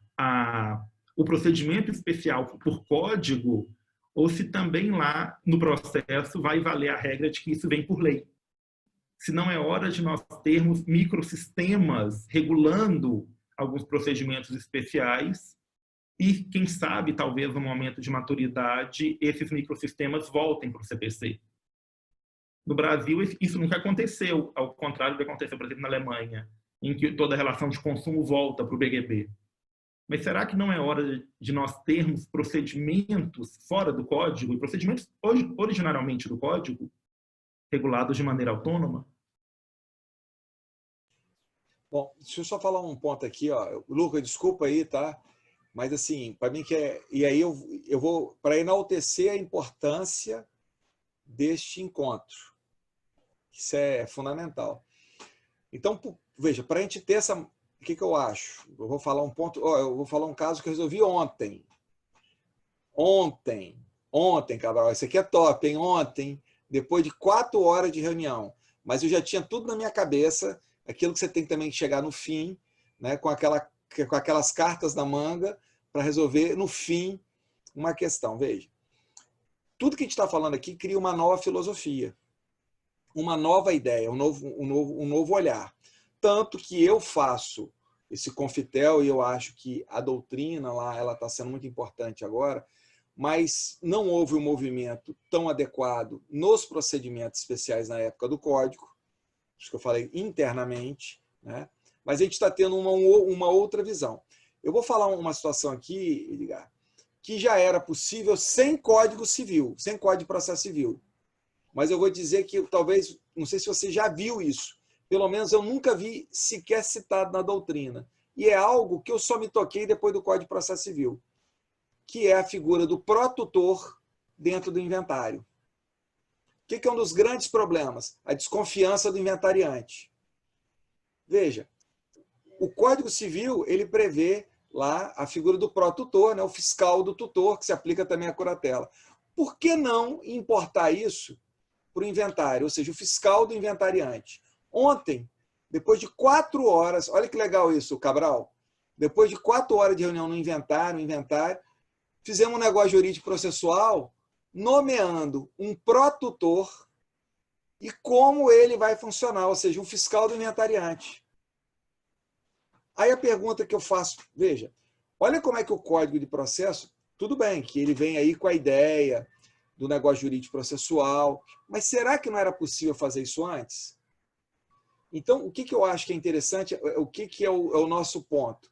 o procedimento especial por código, ou se também lá no processo vai valer a regra de que isso vem por lei. Se não é hora de nós termos microsistemas regulando alguns procedimentos especiais e, quem sabe, talvez no momento de maturidade, esses microsistemas voltem para o CPC. No Brasil, isso nunca aconteceu, ao contrário do que aconteceu, por exemplo, na Alemanha, em que toda a relação de consumo volta para o BGB. Mas será que não é hora de nós termos procedimentos fora do código, e procedimentos originariamente do código, regulados de maneira autônoma? Bom, deixa eu só falar um ponto aqui, ó. Lucas, desculpa aí, tá? Mas, assim, para mim que é... E aí eu vou para enaltecer a importância deste encontro. Isso é fundamental. Então, veja, para a gente ter essa... O que eu acho? Eu vou falar um caso que eu resolvi ontem. Ontem, Cabral. Isso aqui é top, hein? Ontem, depois de 4 horas de reunião. Mas eu já tinha tudo na minha cabeça, aquilo que você tem também que chegar no fim, né, com aquelas cartas na manga, para resolver, no fim, uma questão. Veja, tudo que a gente está falando aqui cria uma nova filosofia, uma nova ideia, um novo olhar. Tanto que eu faço esse Confitel, e eu acho que a doutrina lá ela está sendo muito importante agora, mas não houve um movimento tão adequado nos procedimentos especiais na época do Código, acho que eu falei internamente, né? Mas a gente está tendo uma outra visão. Eu vou falar uma situação aqui, Edgar, que já era possível sem Código Civil, sem Código de Processo Civil. Mas eu vou dizer que talvez, não sei se você já viu isso, pelo menos eu nunca vi sequer citado na doutrina. E é algo que eu só me toquei depois do Código de Processo Civil, que é a figura do pró-tutor dentro do inventário. O que é um dos grandes problemas? A desconfiança do inventariante. Veja, o Código Civil ele prevê lá a figura do pró-tutor, né, o fiscal do tutor, que se aplica também à curatela. Por que não importar isso para o inventário, ou seja, o fiscal do inventariante? Ontem, depois de 4 horas, olha que legal isso, Cabral, depois de 4 horas de reunião no inventário, fizemos um negócio jurídico processual nomeando um pró-tutor e como ele vai funcionar, ou seja, um fiscal do inventariante. Aí a pergunta que eu faço, veja, olha como é que o Código de Processo, tudo bem que ele vem aí com a ideia do negócio jurídico processual, mas será que não era possível fazer isso antes? Então, o que eu acho que é interessante, o que é o nosso ponto?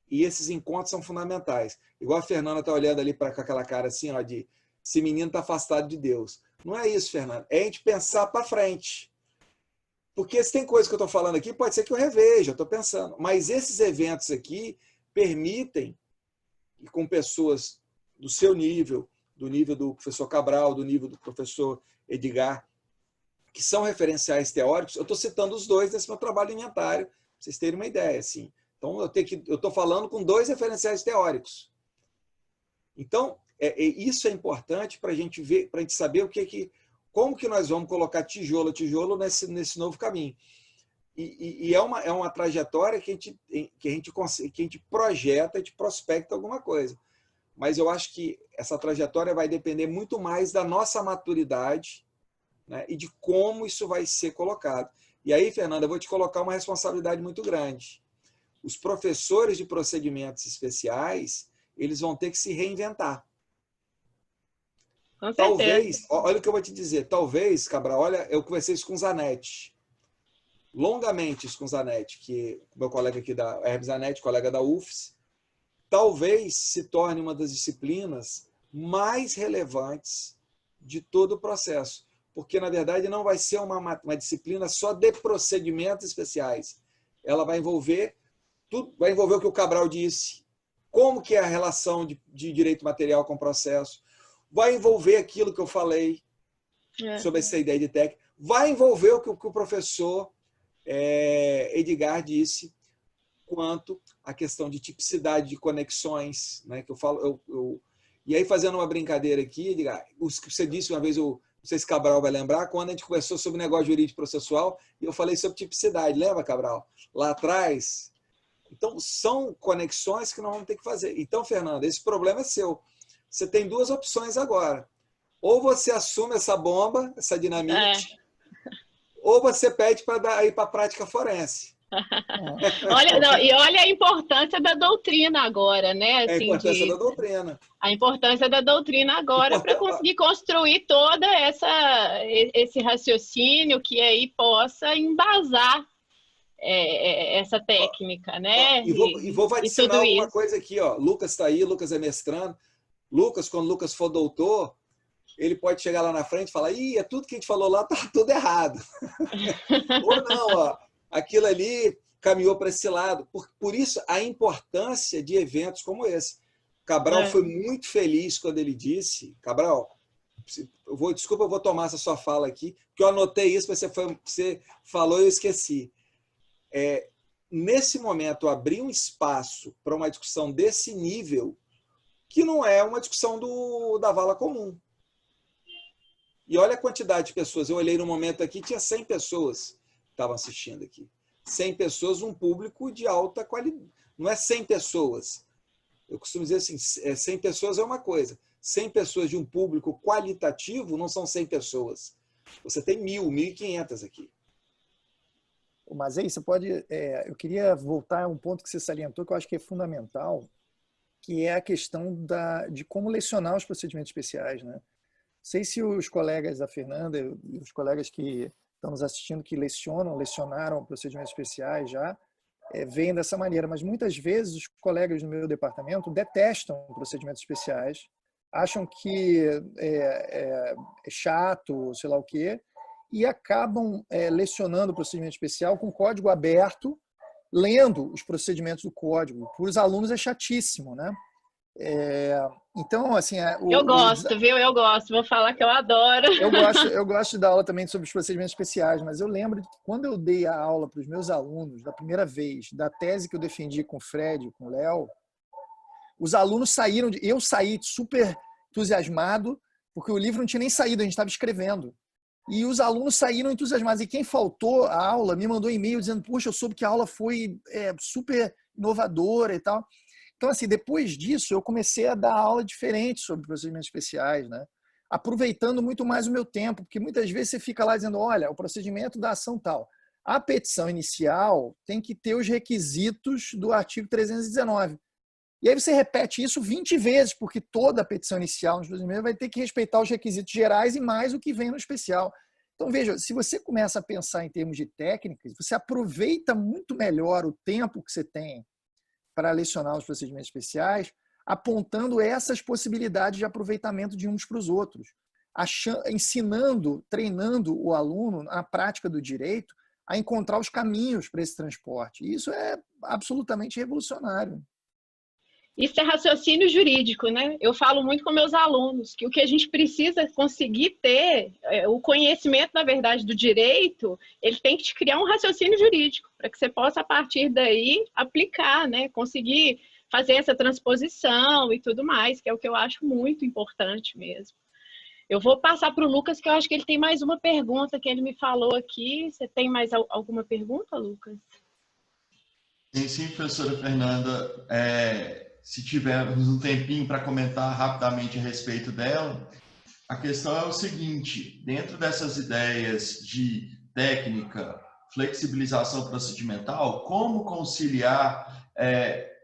E esses encontros são fundamentais. Igual a Fernanda está olhando ali para aquela cara assim, ó, de esse menino está afastado de Deus. Não é isso, Fernanda. É a gente pensar para frente. Porque se tem coisa que eu estou falando aqui, pode ser que eu reveja, eu estou pensando. Mas esses eventos aqui permitem, e com pessoas do seu nível, do nível do professor Cabral, do nível do professor Edgar, que são referenciais teóricos, eu estou citando os dois nesse meu trabalho inventário, para vocês terem uma ideia. Assim. Então, eu estou falando com 2 referenciais teóricos. Então, isso é importante para a gente ver, para a gente saber como que nós vamos colocar tijolo a tijolo nesse novo caminho. E é uma trajetória que a gente projeta, a gente prospecta alguma coisa. Mas eu acho que essa trajetória vai depender muito mais da nossa maturidade, né, e de como isso vai ser colocado. E aí, Fernanda, eu vou te colocar uma responsabilidade muito grande. Os professores de procedimentos especiais, eles vão ter que se reinventar. Com certeza. Talvez, olha o que eu vou te dizer, talvez, Cabral, olha, eu conversei isso com o Zanetti, longamente isso com o Zanetti, que meu colega aqui da Hermes Zanetti, colega da UFS, talvez se torne uma das disciplinas mais relevantes de todo o processo, porque, na verdade, não vai ser uma disciplina só de procedimentos especiais. Ela vai envolver tudo, vai envolver o que o Cabral disse, como que é a relação de direito material com o processo, vai envolver aquilo que eu falei sobre essa ideia de técnica, vai envolver o que o professor Edgar disse quanto à questão de tipicidade de conexões, né, que eu falo, e aí fazendo uma brincadeira aqui, Edgar, os que você disse uma vez, não sei se Cabral vai lembrar, quando a gente conversou sobre negócio jurídico processual, e eu falei sobre tipicidade, lembra, Cabral? Lá atrás. Então, são conexões que nós vamos ter que fazer. Então, Fernanda, esse problema é seu. Você tem 2 opções agora. Ou você assume essa bomba, essa dinamite, ou você pede para ir para a prática forense. Olha a importância da doutrina agora, né? Assim, a importância da doutrina. A importância da doutrina agora para conseguir construir toda esse raciocínio que aí possa embasar essa técnica, né? E vou vaticinar alguma coisa aqui, ó. Lucas está aí, Lucas é mestrando. Lucas, quando Lucas for doutor, ele pode chegar lá na frente e falar: ih, tudo que a gente falou lá tá tudo errado. Ou não, ó, aquilo ali, caminhou para esse lado. Por isso, a importância de eventos como esse. Cabral foi muito feliz quando ele disse... Cabral, desculpa, eu vou tomar essa sua fala aqui, porque eu anotei isso, mas você falou e eu esqueci. Nesse momento, abrir um espaço para uma discussão desse nível, que não é uma discussão da vala comum. E olha a quantidade de pessoas. Eu olhei no momento aqui, tinha 100 pessoas que estavam assistindo aqui. 100 pessoas, um público de alta qualidade. Não é 100 pessoas. Eu costumo dizer assim, 100 pessoas é uma coisa. 100 pessoas de um público qualitativo não são 100 pessoas. Você tem 1.000, 1.500 aqui. Mas aí você pode... eu queria voltar a um ponto que você salientou, que eu acho que é fundamental, que é a questão de como lecionar os procedimentos especiais, né? Não sei se os colegas da Fernanda e os colegas que estão nos assistindo que lecionaram procedimentos especiais já, veem dessa maneira, mas muitas vezes os colegas do meu departamento detestam procedimentos especiais, acham que é chato, sei lá o quê, e acabam lecionando o procedimento especial com código aberto, lendo os procedimentos do código. Para os alunos é chatíssimo, né? Então, assim... eu gosto, viu? Eu gosto. Vou falar que eu adoro. Eu gosto de dar aula também sobre os procedimentos especiais, mas eu lembro que quando eu dei a aula para os meus alunos, da primeira vez, da tese que eu defendi com o Fred, com o Léo, os alunos saíram... Eu saí super entusiasmado, porque o livro não tinha nem saído, a gente estava escrevendo. E os alunos saíram entusiasmados. E quem faltou a aula me mandou e-mail dizendo: puxa, eu soube que a aula foi super inovadora e tal. Então, assim, depois disso, eu comecei a dar aula diferente sobre procedimentos especiais, né? Aproveitando muito mais o meu tempo, porque muitas vezes você fica lá dizendo: olha, o procedimento da ação tal. A petição inicial tem que ter os requisitos do artigo 319. E aí você repete isso 20 vezes, porque toda a petição inicial nos procedimentos vai ter que respeitar os requisitos gerais e mais o que vem no especial. Então, veja, se você começa a pensar em termos de técnicas, você aproveita muito melhor o tempo que você tem para lecionar os procedimentos especiais, apontando essas possibilidades de aproveitamento de uns para os outros, ensinando, treinando o aluno na prática do direito a encontrar os caminhos para esse transporte. E isso é absolutamente revolucionário. Isso é raciocínio jurídico, né? Eu falo muito com meus alunos que o que a gente precisa conseguir ter, o conhecimento, na verdade, do direito, ele tem que te criar um raciocínio jurídico, para que você possa, a partir daí, aplicar, né? Conseguir fazer essa transposição e tudo mais, que é o que eu acho muito importante mesmo. Eu vou passar para o Lucas, que eu acho que ele tem mais uma pergunta que ele me falou aqui. Você tem mais alguma pergunta, Lucas? Sim, professora Fernanda. Se tivermos um tempinho para comentar rapidamente a respeito dela, a questão é o seguinte: dentro dessas ideias de técnica, flexibilização procedimental, como conciliar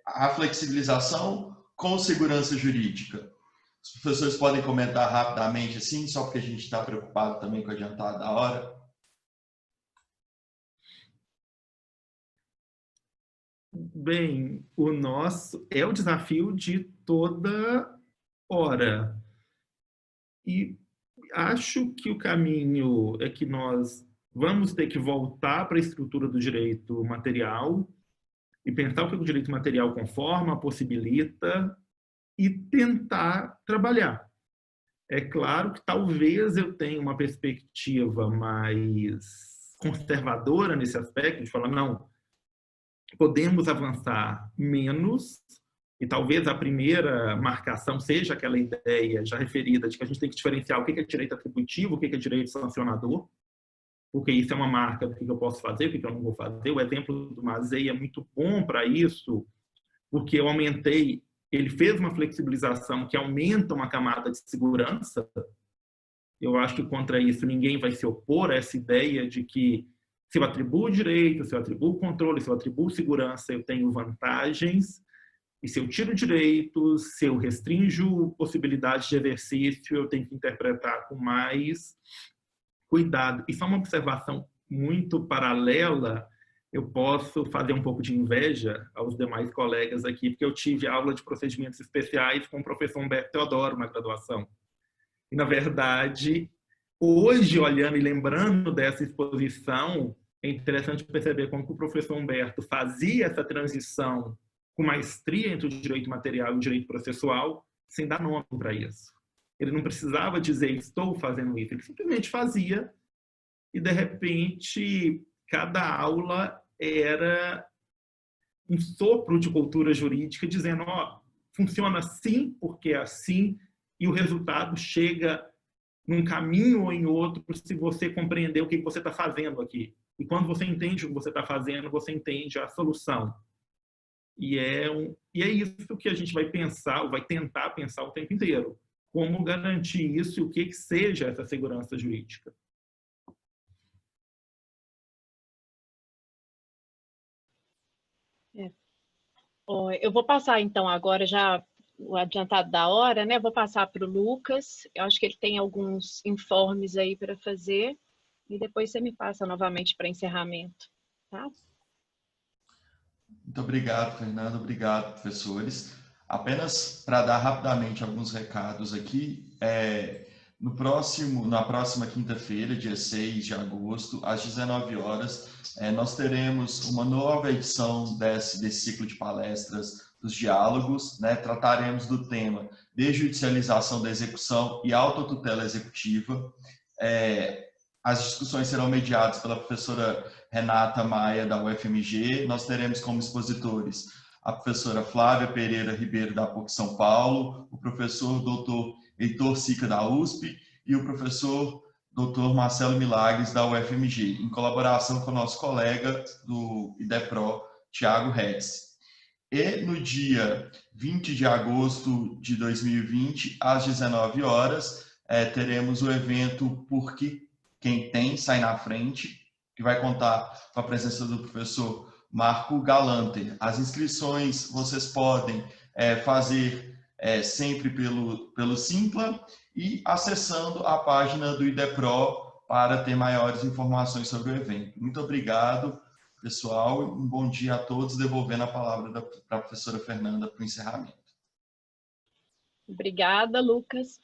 a flexibilização com segurança jurídica? Os professores podem comentar rapidamente, assim, só porque a gente está preocupado também com o adiantado da hora. Bem, o nosso é o desafio de toda hora. E acho que o caminho é que nós vamos ter que voltar para a estrutura do direito material e pensar o que o direito material conforma, possibilita e tentar trabalhar. É claro que talvez eu tenha uma perspectiva mais conservadora nesse aspecto, de falar, não, podemos avançar menos, e talvez a primeira marcação seja aquela ideia já referida de que a gente tem que diferenciar o que é direito atributivo, o que é direito sancionador, porque isso é uma marca do que eu posso fazer, o que eu não vou fazer. O exemplo do Mazei é muito bom para isso, porque eu aumentei, ele fez uma flexibilização que aumenta uma camada de segurança. Eu acho que contra isso ninguém vai se opor a essa ideia de que se eu atribuo direito, se eu atribuo controle, se eu atribuo segurança, eu tenho vantagens. E se eu tiro direitos, se eu restringo possibilidades de exercício, eu tenho que interpretar com mais cuidado. Isso é uma observação muito paralela. Eu posso fazer um pouco de inveja aos demais colegas aqui, porque eu tive aula de procedimentos especiais com o professor Humberto Teodoro na graduação. E, na verdade, hoje, olhando e lembrando dessa exposição, é interessante perceber como que o professor Humberto fazia essa transição com maestria entre o direito material e o direito processual, sem dar nome para isso. Ele não precisava dizer, estou fazendo isso, ele simplesmente fazia, e de repente, cada aula era um sopro de cultura jurídica, dizendo, ó, funciona assim, porque é assim, e o resultado chega num caminho ou em outro, se você compreender o que você está fazendo aqui. E quando você entende o que você está fazendo, você entende a solução. E é isso que a gente vai pensar, ou vai tentar pensar o tempo inteiro. Como garantir isso e o que seja essa segurança jurídica. Eu vou passar, então, agora já o adiantado da hora, né? Vou passar para o Lucas. Eu acho que ele tem alguns informes aí para fazer. E depois você me passa novamente para encerramento, tá? Muito obrigado, Fernando. Obrigado, professores. Apenas para dar rapidamente alguns recados aqui, na próxima quinta-feira, dia 6 de agosto, às 19 horas, nós teremos uma nova edição desse ciclo de palestras dos diálogos, né? Trataremos do tema desjudicialização da execução e autotutela executiva. As discussões serão mediadas pela professora Renata Maia, da UFMG. Nós teremos como expositores a professora Flávia Pereira Ribeiro, da PUC São Paulo, o professor Dr. Heitor Sica, da USP, e o professor Dr. Marcelo Milagres, da UFMG, em colaboração com o nosso colega do IDEPRO, Tiago Retz. E no dia 20 de agosto de 2020, às 19 horas, teremos o evento Porque Quem Tem Sai na Frente, que vai contar com a presença do professor Marco Galanter. As inscrições vocês podem fazer sempre pelo Simpla e acessando a página do IDEPRO para ter maiores informações sobre o evento. Muito obrigado, pessoal, e um bom dia a todos, devolvendo a palavra para a professora Fernanda para o encerramento. Obrigada, Lucas.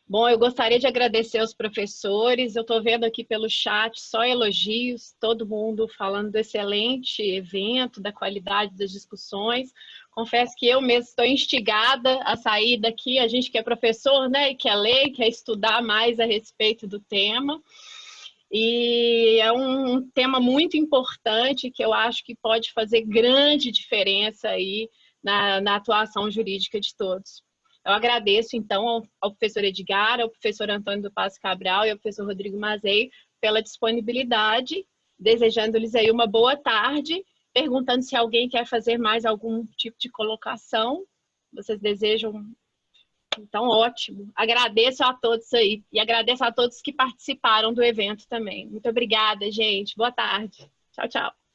Bom, eu gostaria de agradecer aos professores. Eu estou vendo aqui pelo chat só elogios, todo mundo falando do excelente evento, da qualidade das discussões. Confesso que eu mesmo estou instigada a sair daqui, a gente que é professor, né, e quer ler, quer estudar mais a respeito do tema. E é um tema muito importante que eu acho que pode fazer grande diferença aí na atuação jurídica de todos. Eu agradeço, então, ao professor Edgar, ao professor Antônio do Passo Cabral e ao professor Rodrigo Mazei pela disponibilidade, desejando-lhes aí uma boa tarde, perguntando se alguém quer fazer mais algum tipo de colocação. Vocês desejam? Então, ótimo. Agradeço a todos aí e agradeço a todos que participaram do evento também. Muito obrigada, gente. Boa tarde. Tchau, tchau.